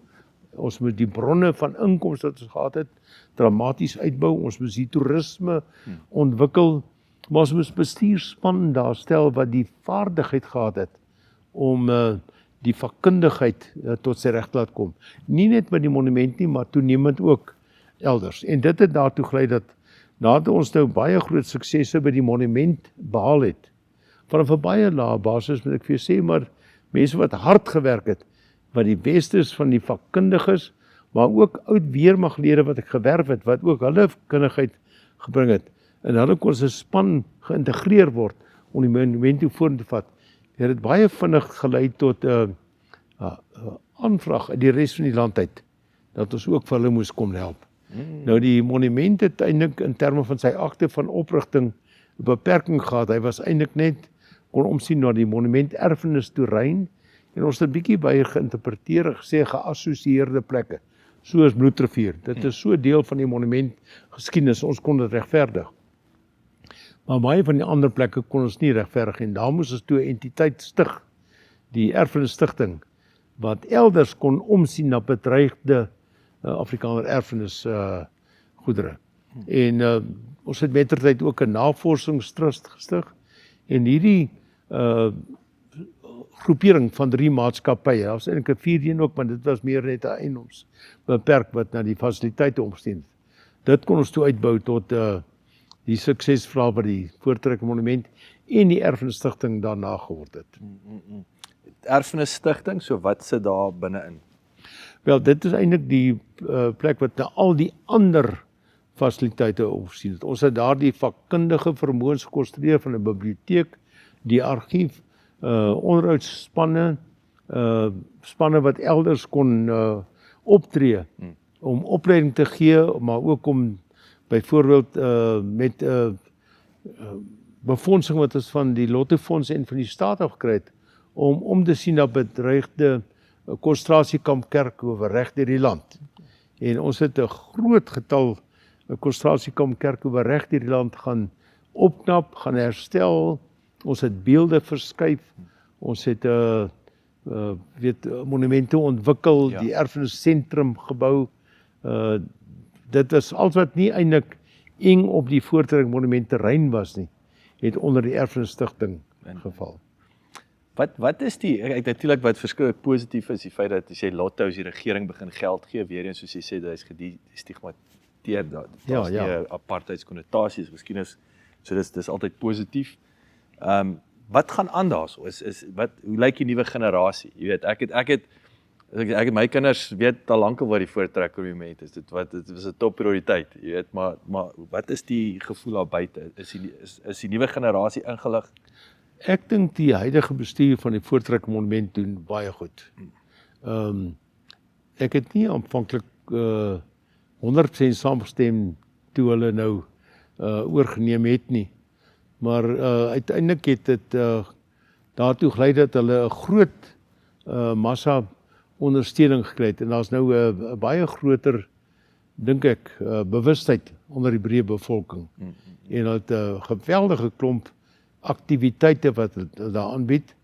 Ons moes die bronne van inkomste wat ons gehad het dramaties uitbou. Ons moes die toerisme ontwikkel. Maar ons moes bestuurspan daar stel wat die vaardigheid gehad het om die vakkundigheid tot sy reg laat kom. Nie net met die monument nie, maar toenemend ook elders. En dit het daartoe gelei dat nadat ons nou baie groot suksesse by die monument behaal het, vanaf 'n baie lae basis moet ek vir jou sê, maar mense wat hard gewerk het, wat die beste is van die vakkundiges, maar ook oud weermaglede wat ek gewerf het, wat ook hulle kundigheid gebring het, en hulle kon as 'n span geïntegreer word om die monument toe vorentoe te vat. Het het baie vinnig gelei tot 'n aanvraag uit die res van die land uit, dat ons ook vir hulle moes kom help. Nou die monument het eintlik in terme van sy akte van oprigting beperking gehad. Hy was eintlik net kon omsien na die monument erfenis terrein en ons het 'n bietjie by geïnterpreteer en gesê geassosieerde plekke, soos Bloedrivier. Dit is so deel van die monument geskiedenis, ons kon dit regverdig. Maar baie van die ander plekke kon ons nie regverdig en daar moes ons toe 'n entiteit stig, die Erfenis Stichting, wat elders kon omsien na bedreigde Afrikaner erfenis goedere. En ons het mettertyd ook 'n navorsingstrust gestig en hierdie groepering van 3 maatskappye, daar was eintlik 'n 4de ook, maar dit was meer net 'n eienoms beperk wat na die fasiliteite omsteen. Dit kon ons toe uitbou tot die suksesverhaal wat die Voortrekker Monument en die Erfenis Stichting daarna geword het. Erfenis Stichting, so wat sit daar binne-in? Wel, dit is eintlik die plek wat na al die ander fasiliteite opsien het. Ons het daar die vakkundige vermoëns gekonstrueer van 'n biblioteek, die argief, onderhoudsspanne, spanne wat elders kon optree om opleiding te gee, maar ook om byvoorbeeld met befondsing wat ons van die Lottofonds en van die staat af gekry het, om te sien na bedreigde konsentrasiekamp kerkhowe reg deur die land. En ons het 'n groot getal konsentrasiekamp kerkhowe reg deur die land gaan opknap, gaan herstel. Ons het beelde verskuif. Ons het monumente ontwikkel, die erfenissentrum gebou. Dit is alles wat nie eintlik eng op die Voortrekker Monument terrein was nie, het onder die Erfenis Stichting geval. Wat is die, ek natuurlik wat verskriklik positief is, die feit dat as jy lotto's die regering begin geld gee, weer eens soos jy sê, dit is gestigmatiseer, daar's nie 'n apartheidskonnotasie, geskiedenis, so dis altyd positief. Wat gaan aan daarso? Hoe lyk die nuwe generasie? Jy weet, ek het my kinders weet al lankal wat die Voortrekker Monument is. Dit was 'n top prioriteit, jy weet, maar wat is die gevoel daar buite? Is die nuwe generasie ingelig? Ek dink die huidige bestuur van die Voortrekker Monument doen baie goed. Ek het nie aanvanklik 100% saamgestem toe hulle nou oorgeneem het nie. Maar uiteindelik het dit daartoe gelei dat hulle 'n groot massa ondersteuning gekry het en daar's nou 'n baie groter, dink ek, bewustheid onder die breë bevolking. En hulle het 'n geweldige klomp aktiwiteite wat hulle daar aanbied.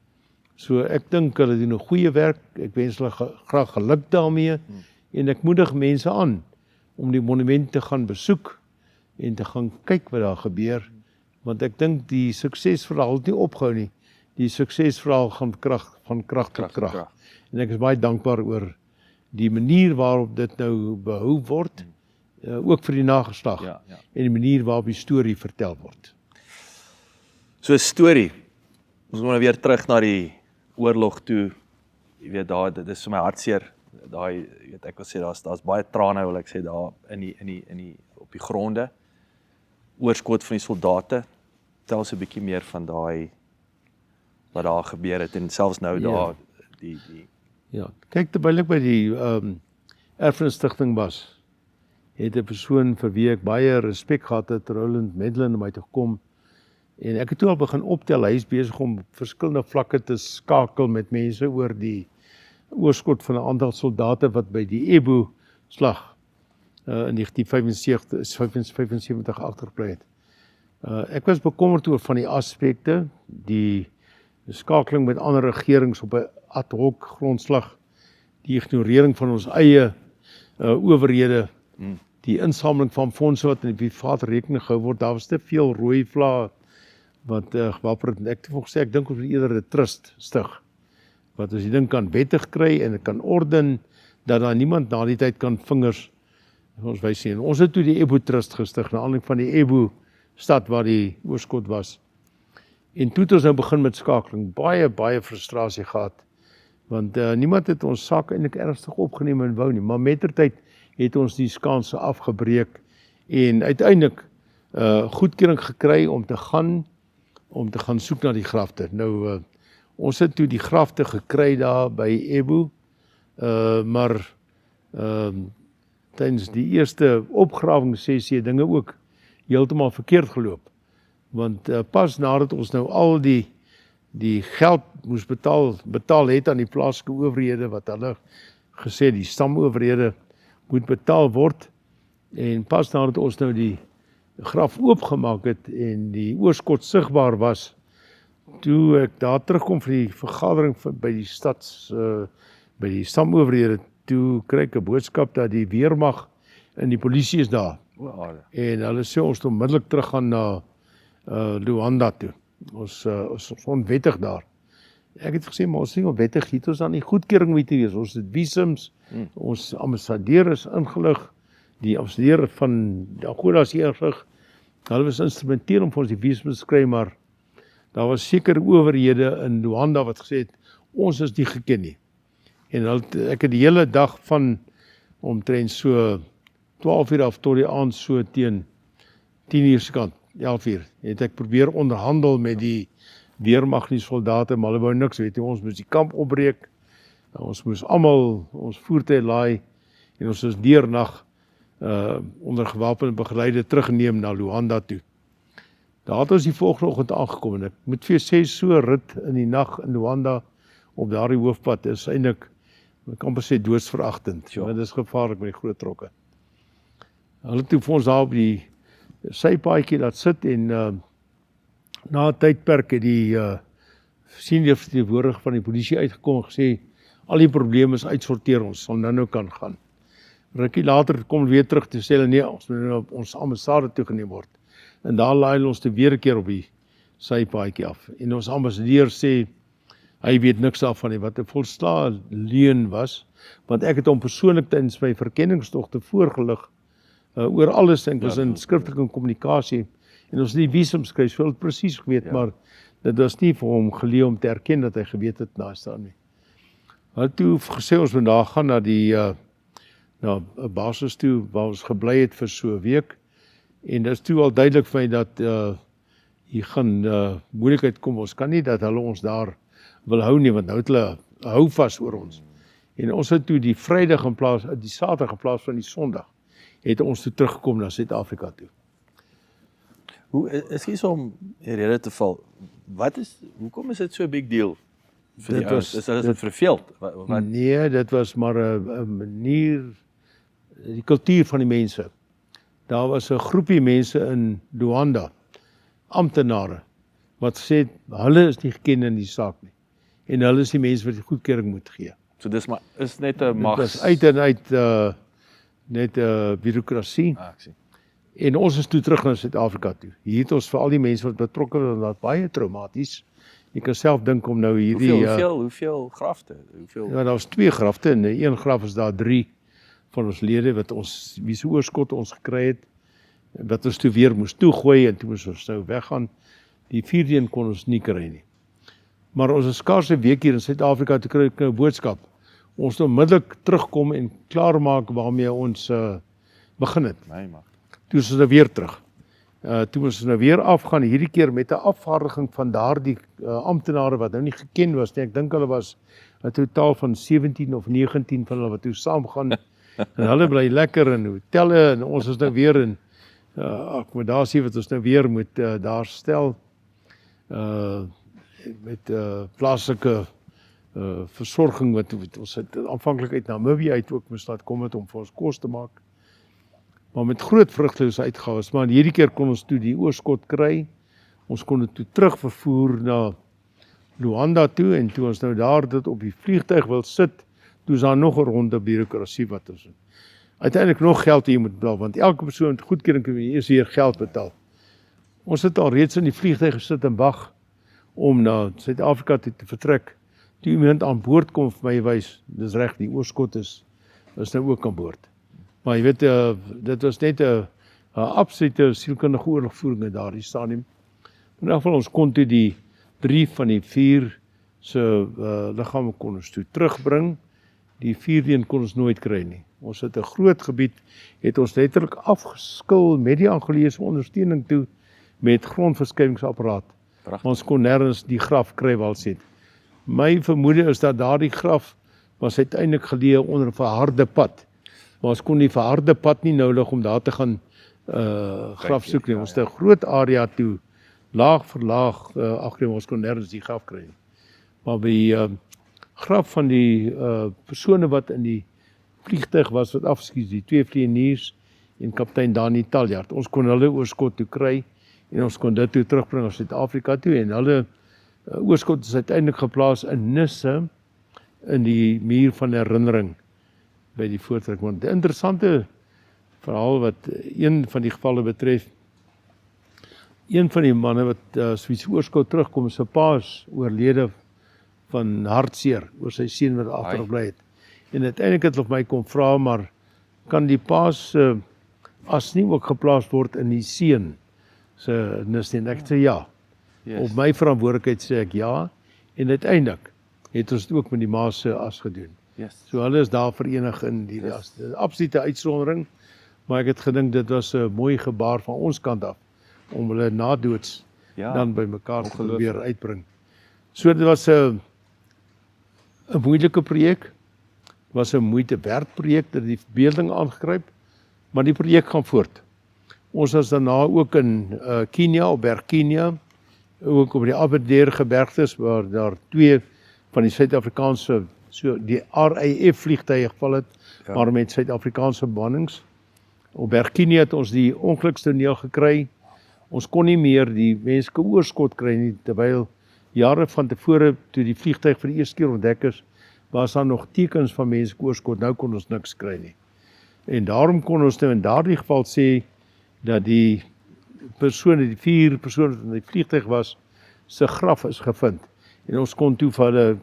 So ek dink hulle doen 'n goeie werk. Ek wens hulle graag geluk daarmee en ek moedig mense aan om die monument te gaan besoek en te gaan kyk wat daar gebeur. Want ek dink die suksesverhaal het nie opgehou nie. Die suksesverhaal gaan van krag tot krag. En ek is baie dankbaar oor die manier waarop dit nou behou word, ook vir die nageslag, en die manier waarop die storie vertel word. So 'n storie. Ons moet nou weer terug na die oorlog toe. Jy weet, dit is vir my hartseer. Daai, jy weet, ek wil sê daar's baie trane, wil ek sê, daar op die gronde. Oorskot van die soldate. Tel ons 'n bietjie meer van daai wat daar gebeur het en selfs nou daar die Ja, kyk, terwyl ek by die Erfenis Stichting was, het 'n persoon vir wie ek baie respek gehad het, Roland Medlin, na my toe gekom en ek het toe al begin optel. Hy is besig om verskillende vlakke te skakel met mense oor die oorskot van 'n aantal soldate wat by die Ebo slag in 1975 agtergebly het. Ek was bekommerd oor van die aspekte, die skakeling met ander regerings op 'n ad hoc grondslag, die ignorering van ons eie owerhede, die insameling van fondse wat in die privaat rekening gehou word. Daar was te veel rooi vlae wat gewaper het. Ek het gesê, ek dink ons moet eerder 'n trust stig, wat ons die ding kan wettig kry en kan orden, dat daar niemand na die tyd kan vingers ons wys nie. Ons het toe die Ebo Trust gestig, na aanleiding van die Ebo stad waar die oorskot was. En toe het ons nou begin met skakeling, baie frustrasie gehad, want niemand het ons saak eintlik ernstig opgeneem en wou nie, maar mettertyd het ons die skanse afgebreek en uiteindelik goedkeuring gekry om te gaan soek na die grafte. Nou, ons het toe die grafte gekry daar by Ebo, maar tydens die eerste opgrawingssessie dinge ook heeltemal verkeerd geloop. Want pas nadat ons nou al die geld moes betaal het aan die plaaslike owerhede wat hulle gesê die stamowerhede moet betaal word, en pas nadat ons nou die graf oopgemaak het en die oorskot sigbaar was, toe ek daar terugkom vir die vergadering by die stamowerhede, toe kry ek 'n boodskap dat die weermag en die polisie is daar. En hulle sê ons moet onmiddellik teruggaan na Luanda toe. Ons onwettig daar. Ek het gesê, maar ons is nie onwettig, het ons dan nie goedkeuring moet wees. Ons het visums, ons ambassadeur is ingelig, die ambassadeur van Angola is ingelig. Hulle was instrumenteel om vir ons die visums te kry, maar daar was sekere owerhede in Luanda wat gesê het, ons is nie geken nie. En ek het die hele dag van omtrent so 12 uur af tot die aand so teen 10 uur se kant, 11 uur, het ek probeer onderhandel met die weermag die soldate, maar hulle wou niks weet, ons moes die kamp opbreek, ons moes almal ons voertuie laai, en ons is deernag onder gewapende begeleide teruggeneem na Luanda toe. Daar het ons die volgende oggend aangekom, en ek moet vir jou sê, so rit in die nag in Luanda, op daardie hoofpad, is eintlik, ek kan sê doodsveragtend, want dit is gevaarlik met die groot trokke. Hulle het toe vir ons daar op die sypaadjie laat sit, en na 'n tydperk het die senior verteenwoordiger van die polisie uitgekom en gesê, al die probleme is uitsorteer, ons sal nou kan gaan. Rukkie later kom weer terug te sê, nee, ons moet nou ons ambassade toegeneem word. En daar laai ons te weer 'n keer op die sypaadjie af. En ons ambassadeur sê, hy weet niks daarvan nie, wat 'n volslae leuen was, want ek het hom persoonlik tydens my verkenningstogte voorgelig oor alles, en was in skriftelike kommunikasie, en ons die visums kry, so het presies geweet, maar dit was nie vir hom geleë om te erken dat hy geweet het na staan nie. Hy het toe gesê ons moet daar gaan na die na 'n basis toe, waar ons gebly het vir so 'n week, en dit is toe al duidelik vir my dat hier gaan moeilikheid kom, ons kan nie dat hulle ons daar wil hou nie, want nou het hulle hou vas oor ons. En ons het toe die Vrydag in plaas, die Saterdag in plaas van die Sondag, het ons toe teruggekom na Suid-Afrika toe. Hoe is hier om in rede te val? Hoekom is dit so 'n big deal? Vir die ouens? Is dit verveeld? Nee, dit was maar 'n manier, die kultuur van die mense. Daar was 'n groepie mense in Luanda, amptenare, wat sê, hulle is nie geken in die saak nie. En hulle is die mense wat die goedkeuring moet gee. So dis maar, is net 'n mags... Dit is uit en uit net 'n bureaukrasie. Ek sien. En ons is toe terug na Suid-Afrika toe. Hier het ons vir al die mense wat betrokke was, baie traumaties. Jy kan self dink om nou hierdie... Hoeveel grafte? Ja, daar was 2 grafte, en in een graf is daar 3 van ons lede, wat ons, wie se oorskot ons gekry het, wat ons toe weer moes toegooi, en toe moes ons nou weggaan. Die 4de een kon ons nie kry nie. Maar ons is skaars 'n week hier in Suid-Afrika, toe kry ek 'n boodskap. Ons moet onmiddellik terugkom en klaarmaak waarmee ons begin het. Nee, maar. Toe is ons nou weer terug. Toe moes ons nou weer afgaan, hierdie keer met 'n afvaardiging van daardie amptenare wat nou nie geken was nie. Ek dink hulle was 'n totaal van 17 of 19 van hulle wat toe saamgaan. En hulle bly lekker in hotelle, en ons is nou weer in akkommodasie wat ons nou weer moet daar stel. Met plaaslike versorging wat ons het aanvanklik uit Namibië uit ook moes laat kom het om vir ons kos te maak. Maar met groot vrugtelose uitgawes, maar hierdie keer kon ons toe die oorskot kry. Ons kon dit toe terug vervoer na Luanda toe, en toe ons nou daar dit op die vliegtuig wil sit, toe is daar nog 'n ronde bureaukrasie wat ons uiteindelik nog geld hier moet betaal, want elke persoon met goedkeuring kan eers weer geld betaal. Ons het al reeds in die vliegtuig gesit en wag om na Suid-Afrika te vertrek. Toe iemand aan boord kom vir my wys, dis reg, die oorskot is nou ook aan boord. Maar jy weet, dit was net 'n absolute sielkundige oorlogvoering in daardie stadium. In elk geval, ons kon toe die 3 van die 4 se liggame kon ons toe terugbring. Die 4de een kon ons nooit kry nie. Ons het 'n groot gebied, het ons letterlik afgeskil met die Angolese ondersteuning toe met grondverskuivingsapparaat. Ons kon nêrens die graf kry waar ons het. My vermoede is dat daardie graf was uiteindelik geleë onder 'n verharde pad. Maar ons kon die verharde pad nie nou lig om daar te gaan graf soek nie. Ons het 'n groot area toe laag vir laag afgeneem, ons kon nergens die graf kry nie. Maar by die graf van die persone wat in die vliegtuig was wat afgeskiet, die 2 vlieëniers en kaptein Dani Taljaard. Ons kon hulle oorskot toe kry en ons kon dit toe terugbring na Suid-Afrika toe en hulle oorskot is uiteindelik geplaas in Nisse in die muur van herinnering by die voortrek. Want die interessante verhaal wat een van die gevalle betref, een van die manne wat Swiss oorskot terugkom, sy pa is oorlede van hartseer oor sy seun wat agterbly het. En uiteindelik het hulle my kom vra, maar kan die pa se as nie ook geplaas word in die seun se nis nie? En ek sê ja. Op my verantwoordelikheid sê ek ja. En uiteindelik het ons dit ook met die ma se as gedoen. So hulle is daar verenig in die as. Dit is absolute uitsondering, maar ek het gedink dit was 'n mooi gebaar van ons kant af om hulle nadoods dan by mekaar te probeer uitbring. So dit was 'n moeilike projek, was 'n moeite werd projek dat die verbeelding aangegryp, maar die projek gaan voort. Ons was daarna ook in Kenia, op Berg Kenia, ook op die Aberdare gebergtes waar daar 2 van die Suid-Afrikaanse die RAF vliegtuie geval het, maar met Suid-Afrikaanse bemannings. Op Berg Kenia het ons die ongelukstoneel gekry. Ons kon nie meer die menslike oorskot kry nie, terwyl jare van tevore toe die vliegtuig vir die eerste keer ontdek is, was daar nog tekens van menslike oorskot, nou kon ons niks kry nie. En daarom kon ons nou in daardie geval sê dat die persone, die 4 persone wat in die vliegtuig was, se graf is gevind. En ons kon toe vir hulle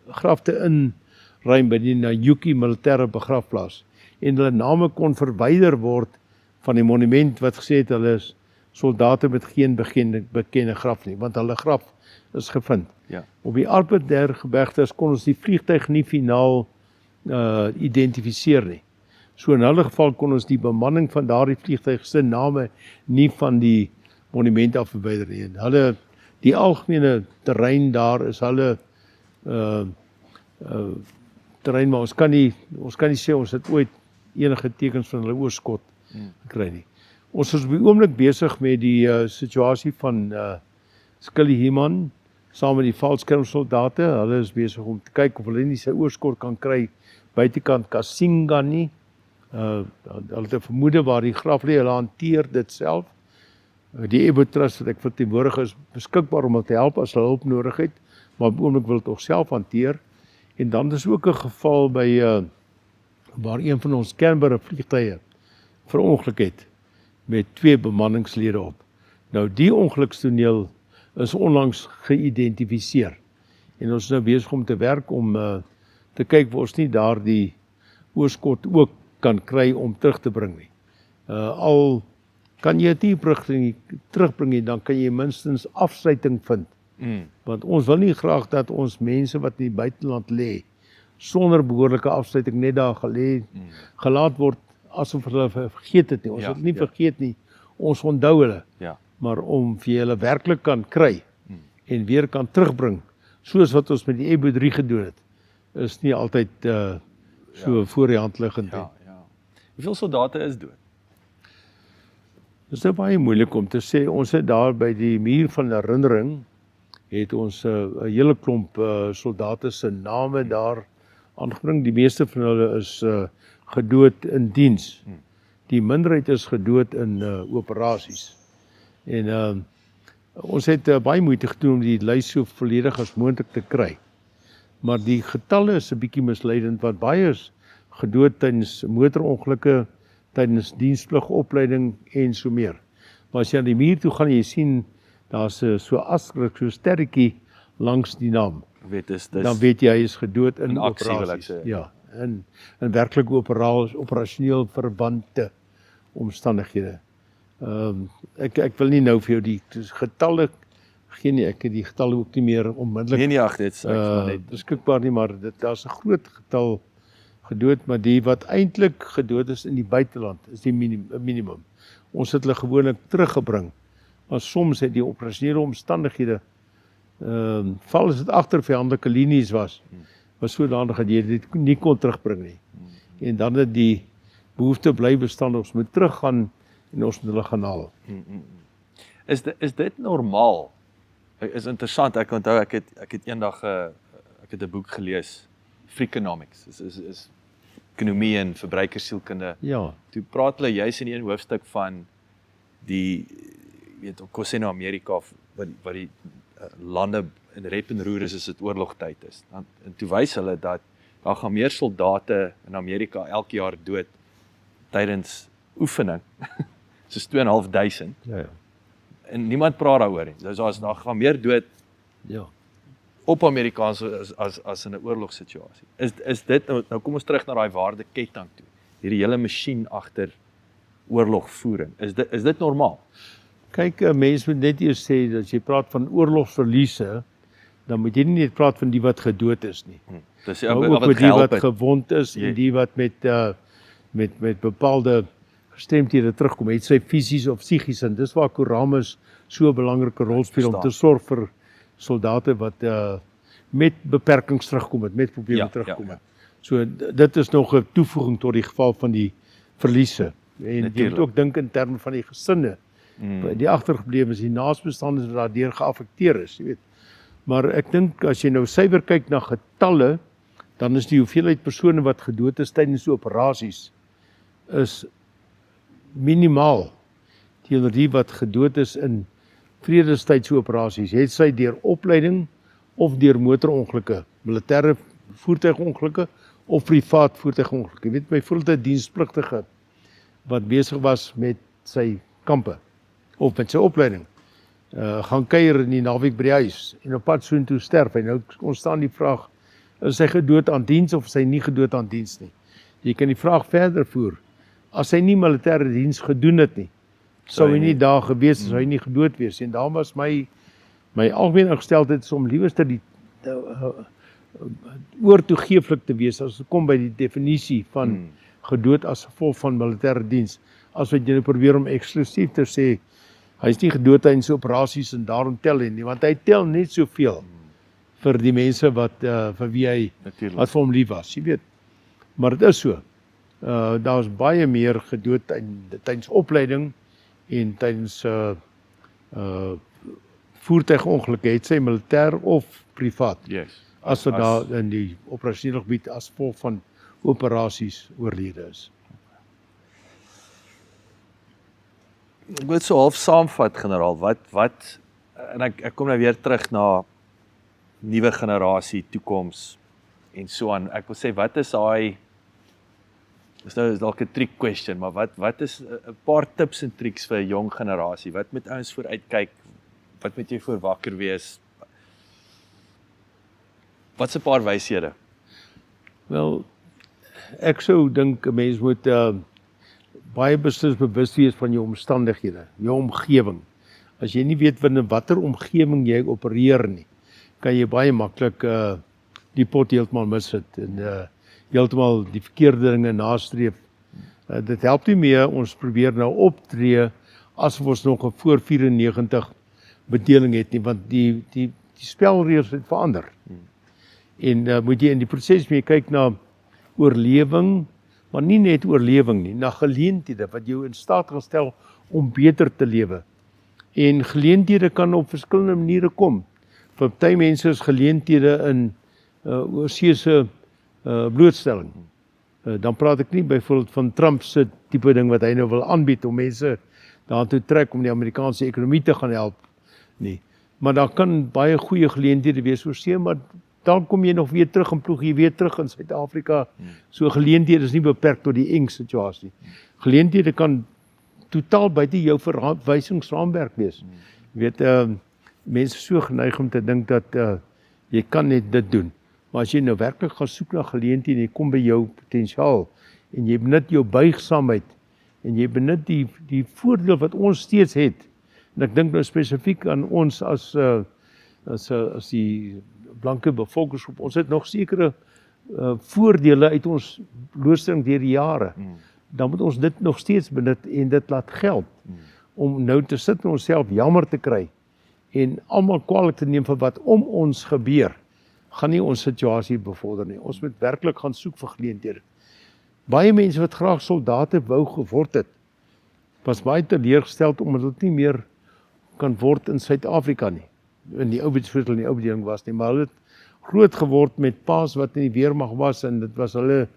grafte inruim by die Nanyuki militêre begrafplaas. En hulle name kon verwyder word van die monument wat gesê het hulle is soldate met geen bekende graf nie, want hulle graf is gevind. Op die Aberdare gebergtes kon ons die vliegtuig nie finaal identifiseer nie. So in hulle geval kon ons die bemanning van daardie vliegtuig se name nie van die monument af verwyder nie. Hulle die algemene terrein daar is hulle terrein, maar ons kan nie sê ons het ooit enige tekens van hulle oorskot gekry nie. Ons is op die oomblik besig met die situasie van Skillihiman saam met die valskermsoldate. Hulle is besig om te kyk of hulle nie sy oorskot kan kry buitekant Kasinga nie. Hulle het 'n vermoede waar die graf lê, hulle hanteer dit self. Die Ebo Trust wat ek verteenwoordig is beskikbaar om hulle te help as hulle hulp nodig het, maar op die oomblik wil dit ook self hanteer. En dan is ook 'n geval by waar een van ons Canberra vliegtuie verongeluk het met 2 bemanningslede op. Nou die ongelukstoneel is onlangs geïdentifiseer en ons is nou besig om te werk om te kyk of ons nie daardie oorskot ook kan kry om terug te bring nie. Al kan jy dit nie terugbring nie, dan kan jy minstens afsluiting vind. Want ons wil nie graag dat ons mense wat in die buiteland lê sonder behoorlike afsluiting net daar gelaat word asof hulle vergeet het nie. Ons het nie vergeet nie, ons onthou hulle. Maar om vir hulle werklik kan kry en weer kan terugbring, soos wat ons met die Ebo 3 gedoen het, is nie altyd so voor die hand liggend nie. Hoeveel soldate is dood? Dit is nou baie moeilik om te sê. Ons het daar by die muur van herinnering het ons 'n hele klomp soldate se name daar aangebring. Die meeste van hulle is gedood in diens. Die minderheid is gedood in operasies. En ons het baie moeite gedoen om die lys so volledig as moontlik te kry. Maar die getalle is 'n bietjie misleidend, want baie is gedood tydens motorongelukke, tydens dienspligopleiding en so meer. Maar as jy aan die muur toe gaan, jy sien daar's so asgrik, so sterretjie langs die naam. Dan weet jy hy is gedood in operasies. Ja, in werklik operasioneel verwante omstandighede. Ek wil nie nou vir jou die getalle gee nie, ek het die getalle ook nie meer onmiddellik beskikbaar nie, maar daar's 'n groot getal gedood, maar die wat eintlik gedood is in die buiteland is die minimum. Ons het hulle gewoonlik teruggebring, maar soms het die operasionele omstandighede val as dit agter vyandelike linies was sodanig dat jy dit nie kon terugbring nie. En dan het die behoefte bly bestaan, ons moet teruggaan en ons moet hulle gaan haal. Is dit normaal? Is interessant, ek onthou, ek het eendag, ek het 'n boek gelees, Freakonomics, is ekonomie en verbruikersielkunde. Ja. Toe praat hulle juis in een hoofstuk van die, kom sê nou Amerika, wat die lande in rep en roer is as dit oorlogtyd is. En toe wys hulle dat daar gaan meer soldate in Amerika elke jaar dood tydens oefening, soos 2.500. Ja. En niemand praat daaroor nie. Dus daar gaan meer dood Ja. op Amerikaans as in 'n oorlogssituasie. Is dit, nou kom ons terug na daai waardeketting toe. Hierdie hele masjien agter oorlogvoering. Is dit normaal? Kyk, 'n mens moet net eers sê, dat as jy praat van oorlogsverliese, dan moet jy nie net praat van die wat gedood is nie. Dis Maar ook met die wat gewond is en die wat met bepaalde gestremdhede terugkom, het sy fisies of psigies, en dis waar Koramus so 'n belangrike rol speel om te sorg vir soldate wat met beperkings terugkom het, met probleme terugkom het. So dit is nog 'n toevoeging tot die geval van die verliese. En jy moet ook dink in terme van die gesinne. Die agtergeblewenes, die naasbestanders wat daardeur geaffekteer is, jy weet. Maar ek dink as jy nou suiwer kyk na getalle, dan is die hoeveelheid persone wat gedood is tydens operasies is minimaal teenoor die wat gedood is in vredestydse operasies. Het sy deur opleiding of deur motorongelukke, militêre voertuigongelukke of privaat voertuigongelukke. Jy weet, byvoorbeeld 'n dienspligtige wat besig was met sy kampe of met sy opleiding, gaan kuier in die naweek by die huis en op pad soontoe sterf. En nou ontstaan die vraag, is hy gedood aan diens of is hy nie gedood aan diens nie? Jy kan die vraag verder voer. As hy nie militêre diens gedoen het nie, sou hy nie daar gewees het, sou hy nie gedood wees. En daarom was my algemene ingesteldheid om liewerste die oortoegeeflik te wees as dit kom by die definisie van gedood as gevolg van militêre diens, as wat jy probeer om eksklusief te sê, hy is nie gedood tydens operasies en daarom tel hy nie, want hy tel net soveel vir die mense wat vir wie hy wat vir hom lief was, jy weet. Maar dit is so. Daar is baie meer gedood tydens opleiding en tydens voertuigongelukke, het sy militêr of privaat. As wat daar in die operasionele gebied as gevolg van operasies oorlede is. Ek wil so half saamvat, generaal, wat en ek kom nou weer terug na nuwe generasie, toekoms en so aan. Ek wil sê, wat is daai, dis nou dalk 'n trick question, maar wat is 'n paar tips en tricks vir 'n jong generasie? Wat moet ouens vooruitkyk? Wat moet jy voor wakker wees? Wat is 'n paar wyshede? Wel, ek sou dink 'n mens moet baie bewus wees van jou omstandighede, jou omgewing. As jy nie weet in watter omgewing jy opereer nie, kan jy baie maklik die pot heeltemal mis het en heeltemal die verkeerde dinge nastreef. Dit help nie meer, ons probeer nou optree asof ons nog 'n voor 94 bedeling het nie, want die spelreëls het verander. En moet jy in die proses mee kyk na oorlewing, maar nie net oorlewing nie, na geleenthede wat jou in staat gaan stel om beter te lewe. En geleenthede kan op verskillende maniere kom. Vir party mense is geleenthede in oorseese blootstelling. Dan praat ek nie byvoorbeeld van Trump se tipe ding wat hy nou wil aanbied om mense daartoe trek om die Amerikaanse ekonomie te gaan help nie. Maar daar kan baie goeie geleenthede wees oorsee, maar dan kom jy nog weer terug en ploeg jy weer terug in Suid-Afrika. So geleenthede is nie beperk tot die eng situasie. Geleenthede kan totaal buite jou verwysingsraamwerk wees. Jy weet, mense so geneig om te dink dat jy kan net dit doen. Maar as jy nou werklik gaan soek na geleenthede en jy kom by jou potensiaal en jy benut jou buigsaamheid en jy benut die voordeel wat ons steeds het. En ek dink nou spesifiek aan ons as die blanke bevolkingsgroep. Ons het nog sekere voordele uit ons blootstelling deur die jare. Dan moet ons dit nog steeds benut en dit laat geld. Om nou te sit en onsself jammer te kry en almal kwaadlik te neem vir wat om ons gebeur, gaan nie ons situasie bevorder nie. Ons moet werklik gaan soek vir geleenthede. Baie mense wat graag soldate wou geword het, was baie teleurgesteld omdat dit nie meer kan word in Suid-Afrika nie. In die ou bedeling was nie, maar hulle het groot geword met paas wat in die weermag was en dit was hulle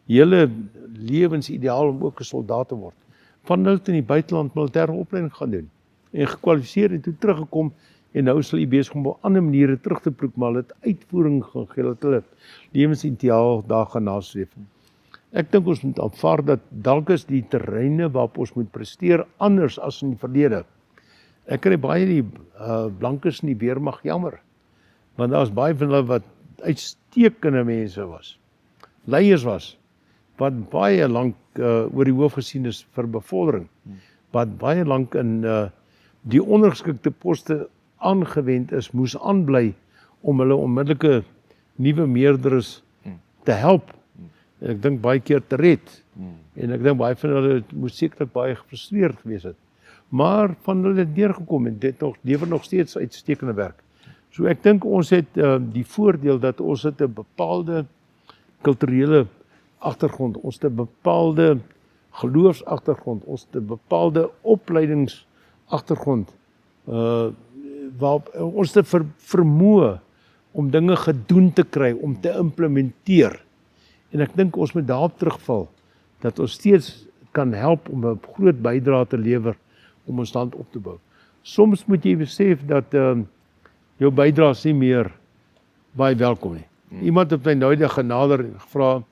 hele lewensideaal om ook 'n soldaat te word. Van hulle het in die buiteland militêre opleiding gaan doen en gekwalifiseer en toe teruggekom en nou is hulle besig om op ander maniere terug te proek, maar hulle het uitvoering gegee, dat hulle lewensideaal daar gaan nastreef. Ek dink ons moet aanvaar dat dalk is die terreine waarop ons moet presteer anders as in die verlede. Ek kry baie die blankes in die weermag jammer, want daar is baie van hulle wat uitstekende mense was, leiers was, wat baie lank oor die hoof gesien is vir bevordering, wat baie lank in die ondergeskikte poste aangewend is, moes aanbly om hulle onmiddellike nuwe meerderes te help. En ek dink baie keer te red. En ek dink baie van hulle moes sekerlik baie gefrustreerd gewees het. Maar van hulle het neergekom en dit lewer nog steeds uitstekende werk. So ek dink ons het die voordeel dat ons het 'n bepaalde kulturele agtergrond, ons het 'n bepaalde geloofsagtergrond, ons het 'n bepaalde opleidingsagtergrond waarop ons te vermoë om dinge gedoen te kry, om te implementeer. En ek dink ons moet daarop terugval, dat ons steeds kan help om 'n groot bydrae te lewer om ons land op te bou. Soms moet jy besef dat jou bydrae is nie meer baie welkom nie. Iemand het my nou eendag genader en gevra,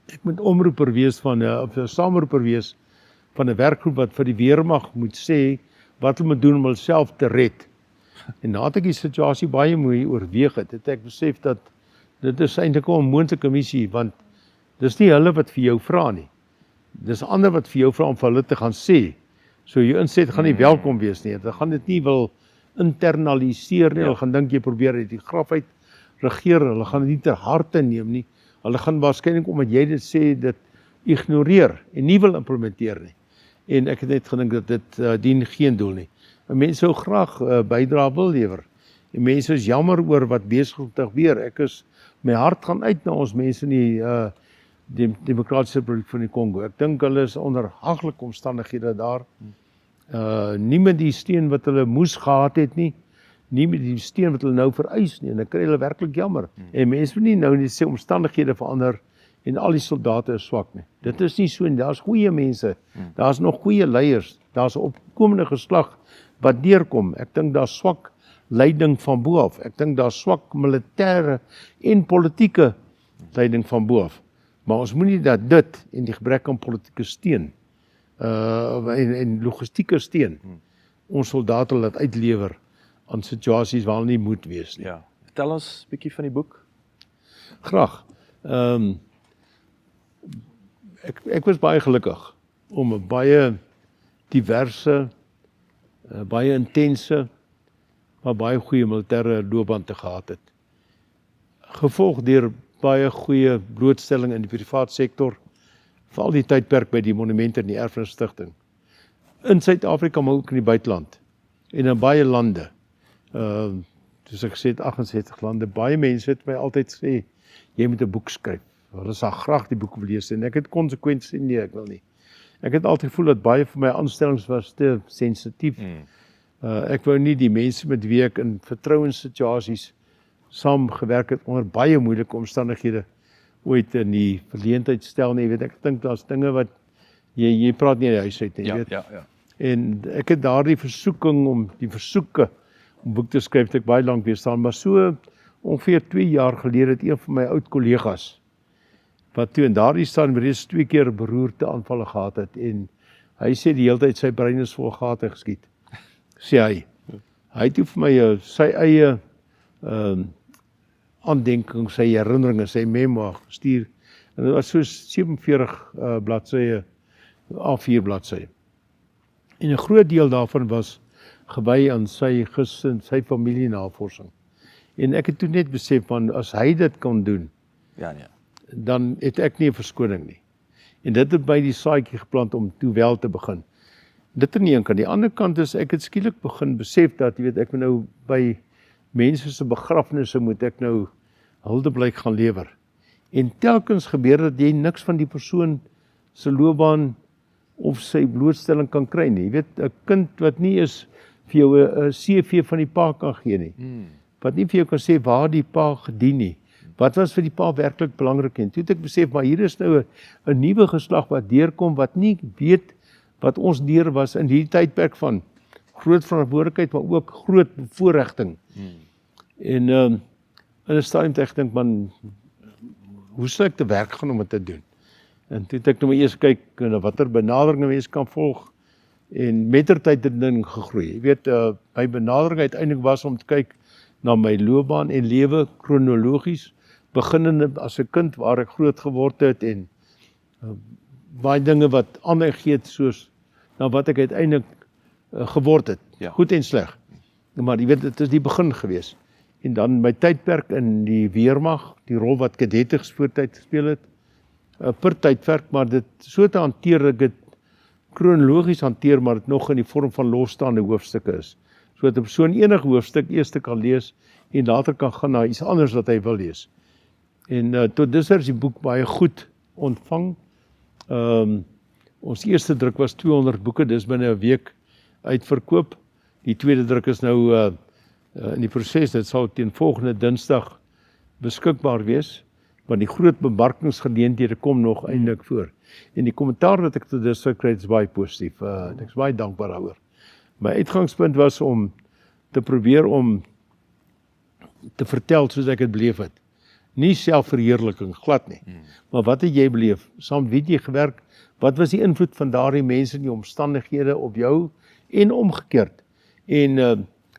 ek moet omroeper wees of 'n saamroeper wees van 'n werkgroep wat vir die weermag moet sê wat hulle moet doen om hulself te red. En nadat ek die situasie baie mooi oorweeg het ek besef dat dit is eintlik 'n onmoontlike missie, want dis nie hulle wat vir jou vra nie. Dis ander wat vir jou vra om vir hulle te gaan sê. So jou inset gaan nie welkom wees nie. Hulle gaan dit nie wil internaliseer nie. Hulle gaan dink jy probeer uit die graf uit regeer. Hulle gaan dit nie ter harte neem nie. Hulle gaan waarskynlik omdat jy dit sê, dit ignoreer en nie wil implementeer nie. En ek het net gedink dat dit dien geen doel nie. Mense sou graag bydrae wil lewer. En mense is jammer oor wat besig om te gebeur. My hart gaan uit na ons mense in die Demokratiese Republiek van die Kongo. Ek dink hulle is onder haglike omstandighede daar. Nie met die steun wat hulle moes gehad het nie. Nie met die steun wat hulle nou vereis nie. En ek kry hulle werklik jammer. En mense moet nie nou net sê omstandighede verander en al die soldate is swak nie. Dit is nie so nie. Daar's goeie mense. Daar's nog goeie leiers. Daar's 'n opkomende geslag wat deurkom. Ek dink daar's swak leiding van bo af. Ek dink daar's swak militêre en politieke leiding van bo af. Maar ons moenie dat dit en die gebrek aan politieke steun en logistieke steun ons soldate laat uitlewer aan situasies waar hulle nie moet wees nie. Ja. Vertel ons 'n bietjie van die boek. Graag. Ek was baie gelukkig om 'n baie diverse, baie intense, maar baie goeie militêre loopbaan te gehad het. Gevolg deur baie goeie blootstelling in die private sektor, veral die tydperk by die Monumente en die Erfenisstigting. In Suid-Afrika, maar ook in die buiteland en in baie lande. Soos ek gesê het, 68 lande. Baie mense het my altyd gesê, jy moet 'n boek skryf. Hulle sal graag die boek wil lees en ek het konsekwent sê nee, ek wil nie. Ek het altyd gevoel dat baie van my aanstellings was te sensitief. Ek wou nie die mense met wie ek in vertrouenssituasies saam gewerk het onder baie moeilike omstandighede ooit in die verleentheid stel nie. Ek dink daar's dinge wat jy praat nie in die huis uit nie, weet. Ja. En ek het daardie versoeke om boek te skryf, het ek baie lank weerstaan, maar so ongeveer 2 jaar gelede het een van my oud kollegas wat toe in daardie staan reeds 2 keer beroerte aanvalle gehad het en hy sê die hele tyd sy brein is vol gate geskiet. Sê hy het toe vir my sy eie aandenking, sy herinneringe, sy memoir gestuur en dit was so 47 bladsye, A4 bladsye. En 'n groot deel daarvan was gewy aan sy gesin, sy familienavorsing. En ek het toe net besef van as hy dit kan doen, dan het ek nie 'n verskoning nie. En dit het by die saadjie geplant om toe wel te begin. Dit aan die een kant. Die ander kant is ek het skielik begin besef dat ek moet nou by mense se begrafnisse moet ek nou huldeblyk gaan lewer. En telkens gebeur dat jy niks van die persoon se loopbaan of sy blootstelling kan kry nie. 'n kind wat nie is vir jou 'n CV van die pa kan gee nie. Wat nie vir jou kan sê waar die pa gedien nie. Wat was vir die pa werklik belangrik en toe het ek besef, maar hier is nou 'n nuwe geslag wat deurkom, wat nie weet wat ons deur was in hierdie tydperk van groot verantwoordelikheid, maar ook groot bevoorregting. En in 'n stadium het ek gedink, man, hoe sal ek te werk gaan om dit te doen? En toe het ek nou eers kyk na watter benadering mense kan volg, en mettertyd het dit ding gegroei. Jy weet, my benadering uiteindelik was om te kyk na my loopbaan en lewe kronologies, beginnende as 'n kind waar ek groot geword het en baie dinge wat ander gee het soos na wat ek uiteindelik geword het, goed en sleg. Maar jy weet, dit is die begin gewees. En dan my tydperk in die weermag, die rol wat kadette voortyd gespeel het, per tydperk, maar dit so te hanteer, ek dit kronologies hanteer, maar dit nog in die vorm van losstaande hoofstukke is. So dat 'n persoon enige hoofstuk eers kan lees en later kan gaan na iets anders wat hy wil lees. En tot dusver is die boek baie goed ontvang. Ons eerste druk was 200 boeke, dis binne 'n week uitverkoop. Die tweede druk is nou in die proses, dit sal teen volgende Dinsdag beskikbaar wees, want die groot bemarkingsgeleenthede kom nog eintlik voor. En die kommentaar wat ek tot dusver kry is baie positief. Ek is baie dankbaar daaroor. My uitgangspunt was om te probeer om te vertel soos ek dit beleef het. Nie selfverheerliking, glad nie. Maar wat het jy beleef? Saam wie het jy gewerk? Wat was die invloed van daardie mense en die omstandighede op jou en omgekeerd? En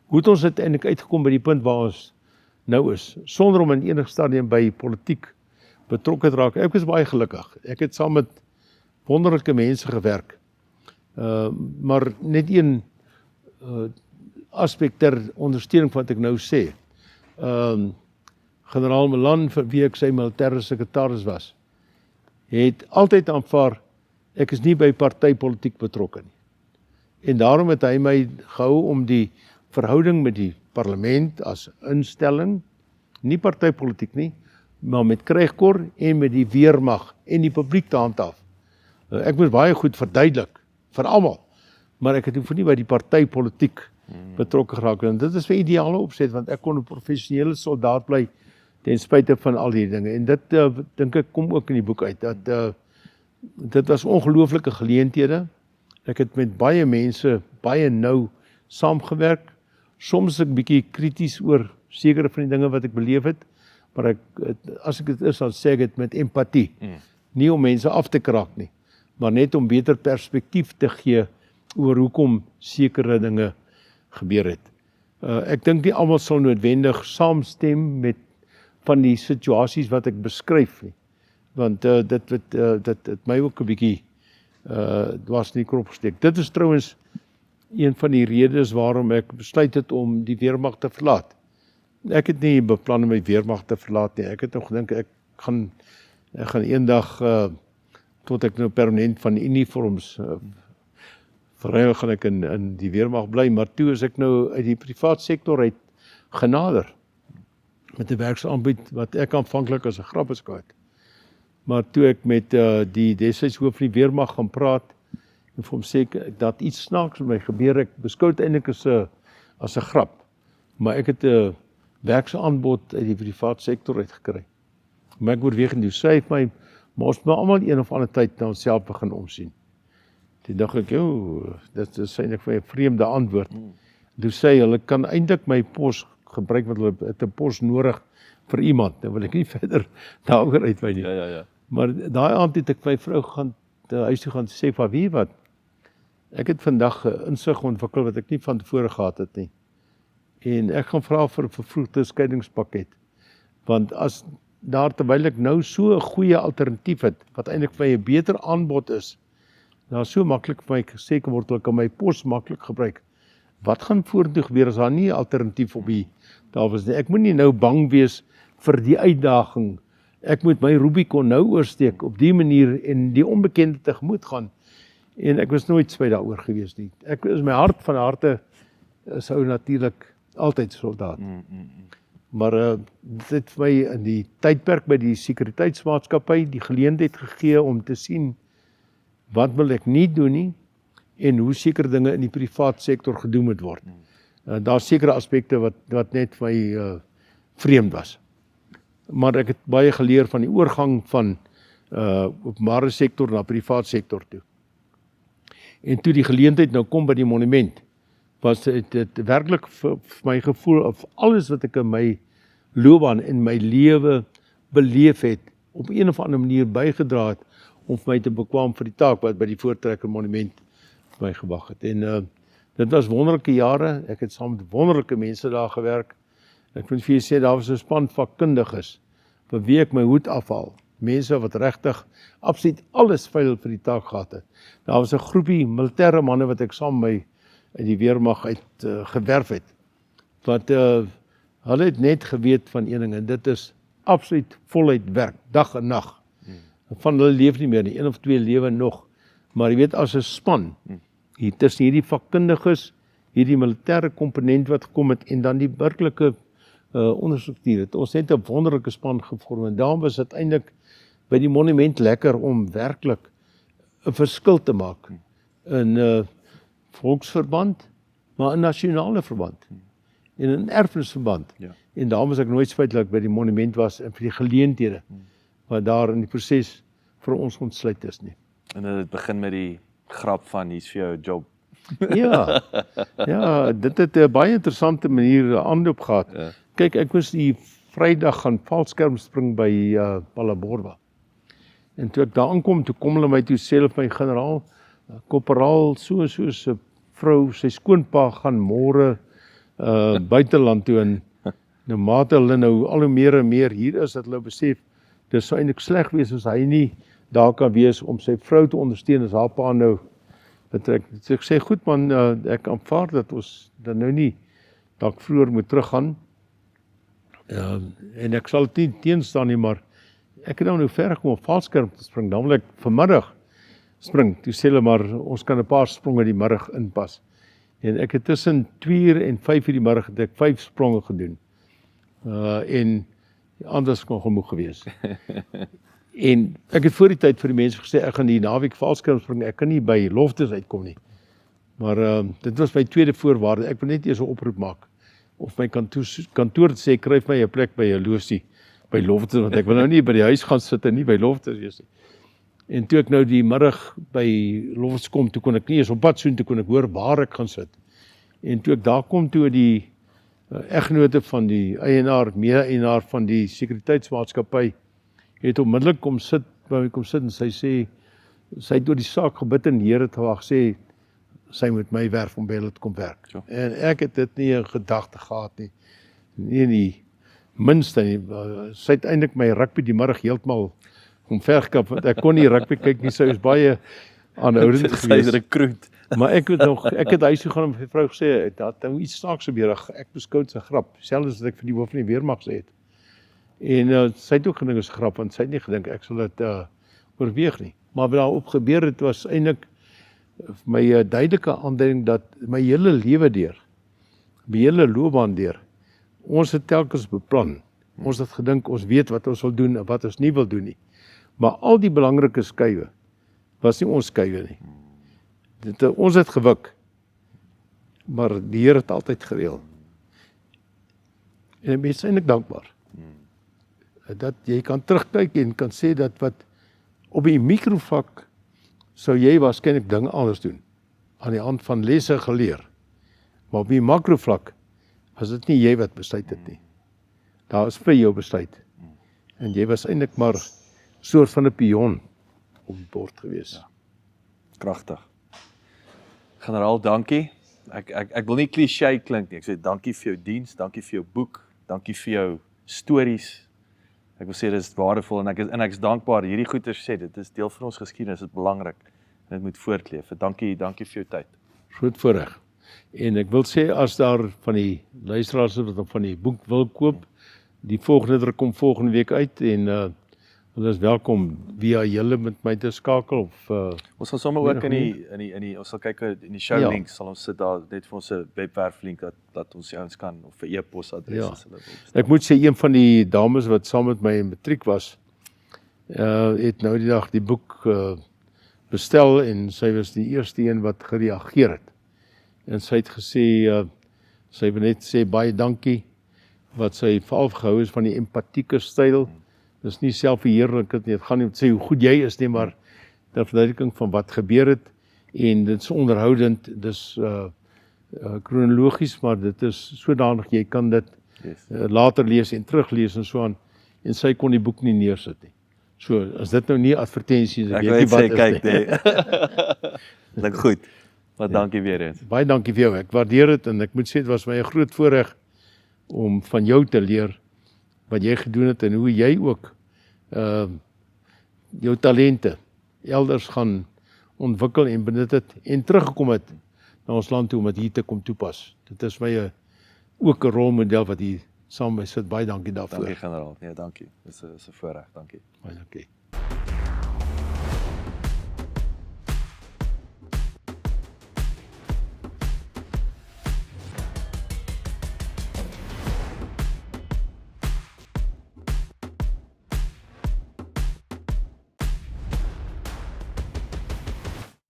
hoe het ons uiteindelik uitgekom by die punt waar ons nou is, sonder om in enige stadium by politiek betrokke te raak. Ek was baie gelukkig. Ek het saam met wonderlike mense gewerk. Maar net een aspek ter ondersteuning van wat ek nou sê. Generaal Malan, vir wie ek sy militêre sekretaris was, het altyd aanvaar, ek is nie by partypolitiek betrokke nie. En daarom het hy my gehou om die verhouding met die parlement as instelling, nie partypolitiek nie, maar met Krygkor en met die weermag en die publiek te handhaaf. Ek moet baie goed verduidelik, vir almal, maar ek het hoef nie by die partypolitiek betrokke geraak. En dit is 'n ideale opset, want ek kon 'n professionele soldaat bly, ten spyte van al die dinge. En dit, dink ek, kom ook in die boek uit, dat dit was ongelooflike geleenthede. Ek het met baie mense, baie nou saamgewerk. Soms is ek bietjie krities oor sekere van die dinge wat ek beleef het, maar as ek dit is, dan sê ek dit met empatie. Nie om mense af te kraak nie, maar net om beter perspektief te gee oor hoekom sekere dinge gebeur het. Ek dink nie almal sal noodwendig saamstem met van die situasies wat ek beskryf nie, want dit het my ook 'n bietjie dwars in die krop gesteek. Dit is trouwens een van die redes waarom ek besluit het om die weermag te verlaat. Ek het nie beplan om die weermag te verlaat nie. Ek het nog gedink ek gaan eendag tot ek nou permanent van uniforms verruil gaan ek in die weermag bly, maar toe is ek nou uit die privaat sektor uit genader met 'n werksaanbied wat ek aanvanklik as 'n grap beskou het. Maar toe ek met die destyds hoof van die weermag gaan praat en vir hom sê dat iets snaaks met my gebeur, ek beskou dit eintlik as 'n grap, maar ek het 'n werksaanbod uit die privaat sektor uitgekry. Maar ek oorweeg en toe sê hy vir my, maar ons moet almal een of ander tyd na onsself begin omsien. Toe dink ek, dit is eintlik vir 'n vreemde antwoord. Toe sê hy, hulle kan eintlik my pos gebruik, want hulle het 'n pos nodig vir iemand. Nou wil ek nie verder daaroor uitwy nie. Ja. Maar daai aand het ek my vrou gaan huis toe gaan sê, van wie wat? Ek het vandag 'n insig ontwikkel wat ek nie van tevore gehad het nie. En ek gaan vra vir 'n vervroegde skeiingspakket. Want as daar, terwyl ek nou so 'n goeie alternatief het, wat eintlik vir my 'n beter aanbod is, nou so maklik vir my gesê kan word, ek kan my pos maklik gebruik. Wat gaan vorentoe gebeur as daar nie 'n alternatief op die tafel is nie? Ek moet nie nou bang wees vir die uitdaging. Ek moet my Rubicon nou oorsteek op die manier en die onbekende tegemoet gaan. En ek was nooit spyt daaroor gewees nie. Ek is my hart van harte sou natuurlik altyd soldaat. Maar dit het vir my in die tydperk by die sekuriteitsmaatskappy die geleentheid gegee om te sien wat wil ek nie doen nie en hoe sekere dinge in die privaat sektor gedoen moet word. Daar's sekere aspekte wat net vir my vreemd was. Maar ek het baie geleer van die oorgang van openbare sektor na privaat sektor toe. En toe die geleentheid nou kom by die monument, was dit werklik vir my gevoel of alles wat ek in my loopbaan en my lewe beleef het, op een of ander manier bygedra het om vir my te bekwam vir die taak wat by die Voortrekker Monument vir my gewag het. En dit was wonderlike jare, ek het saam met wonderlike mense daar gewerk. Ek moet vir julle sê, daar was 'n span vakkundiges, vir wie ek my hoed afhaal. Mense wat regtig absoluut alles veil vir die taak gehad het. Daar was 'n groepie militêre manne wat ek saam met my uit die weermag uit gewerf het. Wat hulle het net geweet van een ding, en dit is absoluut voluit werk, dag en nag. Van hulle leef nie meer nie, 1 of 2 lewe nog. Maar jy weet, as 'n span, hier tussen hierdie vakkundiges, hierdie militêre komponent wat gekom het, en dan die burgerlike onderstruktuur, het ons net 'n wonderlike span gevorm, en daarom was dit eintlik by die monument lekker om werklik 'n verskil te maak in volksverband, maar 'n nasionale verband en 'n erfenisverband. Ja. En daarom was ek nooit spyt dat ek by die monument was en vir die geleenthede wat daar in die proses vir ons ontsluit is nie. En dit begin met die grap van hier's vir jou 'n job. Ja, dit het 'n baie interessante manier aanloop gehad. Ja. Kyk, ek was die Vrydag gaan valskerm spring by Palaborwa. En toe ek daar aankom, toe kom hulle my toe sê hulle vir my, generaal, korporaal so se vrou, sy skoonpa gaan môre buiteland toe, en nou mate hulle nou al hoe meer en meer hier is, dat hulle besef, dis sou eintlik sleg wees as hy nie daar kan wees om sy vrou te ondersteun as haar pa nou betrek. So ek sê, goed man, ek aanvaar dat ons dan nou nie dalk vroeër moet teruggaan, en ek sal dit nie teenstaan nie, maar ek het nou ver gekom om valskerm te spring, dan wil ek vanmiddag spring, toe sê hulle maar, ons kan 'n paar spronge die middag inpas. En ek het tussen 2 en 5 die middag het ek 5 spronge gedoen. En anders kon genoeg gewees. En ek het voor die tyd vir die mense gesê, ek gaan die naweek valskerm spring, ek kan nie by Loftes uitkom nie. Maar dit was my tweede voorwaarde, ek wil net eers 'n oproep maak, of my kantoor sê, kryf my 'n plek by 'n loosie, by Loftes, want ek wil nou nie by die huis gaan sit en nie by Loftes wees nie. En toe ek nou die middag by Loftes kom, toe kon ek nie eens op pad soen, toe kon ek hoor waar ek gaan sit. En toe ek daar kom, toe die eggenote van die eienaar, mede-eienaar van die sekuriteitsmaatskappy, het onmiddellik kom sit en sy sê, sy het oor die saak gebid en die Here het gesê, sy moet my werf om by hulle te kom werk. So. En ek het dit nie in gedagte gehad nie. Nie in die minste nie. Sy het eintlik my rugby die middag heeltemal omvergekap, want ek kon nie rugby kyk nie, sy is baie aanhoudend gewees. Sy is rekruut. Maar ek het huis toe gaan en vir vrou gesê, dat nou iets snaaks gebeur, ek beskou dit as 'n grap, selfs as ek vir die hoof van die weermag sê het. En sy het ook gedink is 'n grap, want sy het nie gedink ek sal dit oorweeg nie. Maar wat daarop gebeur het, was eintlik my duidelike aanduiding dat my hele lewe deur, my hele loopbaan deur, ons het telkens beplan. Ons het gedink, ons weet wat ons wil doen en wat ons nie wil doen nie. Maar al die belangrike skuwe was nie ons skuwe nie. Ons het gewik, maar die Here het altyd gereël. En ek is eintlik dankbaar dat jy kan terugkyk en kan sê dat wat op die mikrovlak sou jy waarskynlik dinge anders doen, aan die hand van lesse geleer. Maar op die makrovlak was dit nie jy wat besluit het nie. Daar is vir jou besluit. En jy was eintlik maar 'n soort van 'n pion op die bord gewees. Ja. Kragtig. Generaal, dankie. Ek wil nie cliché klink nie. Ek sê dankie vir jou diens, dankie vir jou boek, dankie vir jou stories. Ek wil sê dit is waardevol en ek is dankbaar. Hierdie goeie sê dit is deel van ons geskiedenis, dit is belangrik en dit moet voortleef. Dankie vir jou tyd. Groot voorreg. En ek wil sê as daar van die luisteraars wat van die boek wil koop, die volgende druk kom volgende week uit en hulle is welkom via julle met my te skakel of ons sal sommer ook in die ons sal kyk in die show links sal ons sit daar net vir ons 'n webwerf link dat ons ouens kan of 'n e-posadres as hulle wil. Ek moet sê een van die dames wat saam met my in matriek was, het nou die dag die boek bestel en sy was die eerste een wat gereageer het. En sy het gesê, sy wil net sê baie dankie, wat sy veral gehou is van die empatieke styl. Dis nie selfverheerlikend nie, dit gaan nie om te sê hoe goed jy is nie, maar die verduideliking van wat gebeur het, en dit is onderhoudend, dis kronologies, maar dit is sodanig, jy kan dit later lees en teruglees en so aan, en sy kon die boek nie neersit nie. So, as dit nou nie advertensie is, Ek weet wil nie net wat sê, is kyk, nie. nee. Dit goed. Wat dankie weer eens. Baie dankie vir jou, ek waardeer dit, en ek moet sê, dit was my 'n groot voorreg om van jou te leer wat jy gedoen het, en hoe jy ook jou talente elders gaan ontwikkel en benut het, en teruggekom het na ons land toe om dit hier te kom toepas. Dit is my ook 'n rolmodel wat hier saam met my sit. Baie dankie daarvoor. Dankie generaal. Nee, dankie. Dis 'n voorreg, dankie. Baie dankie.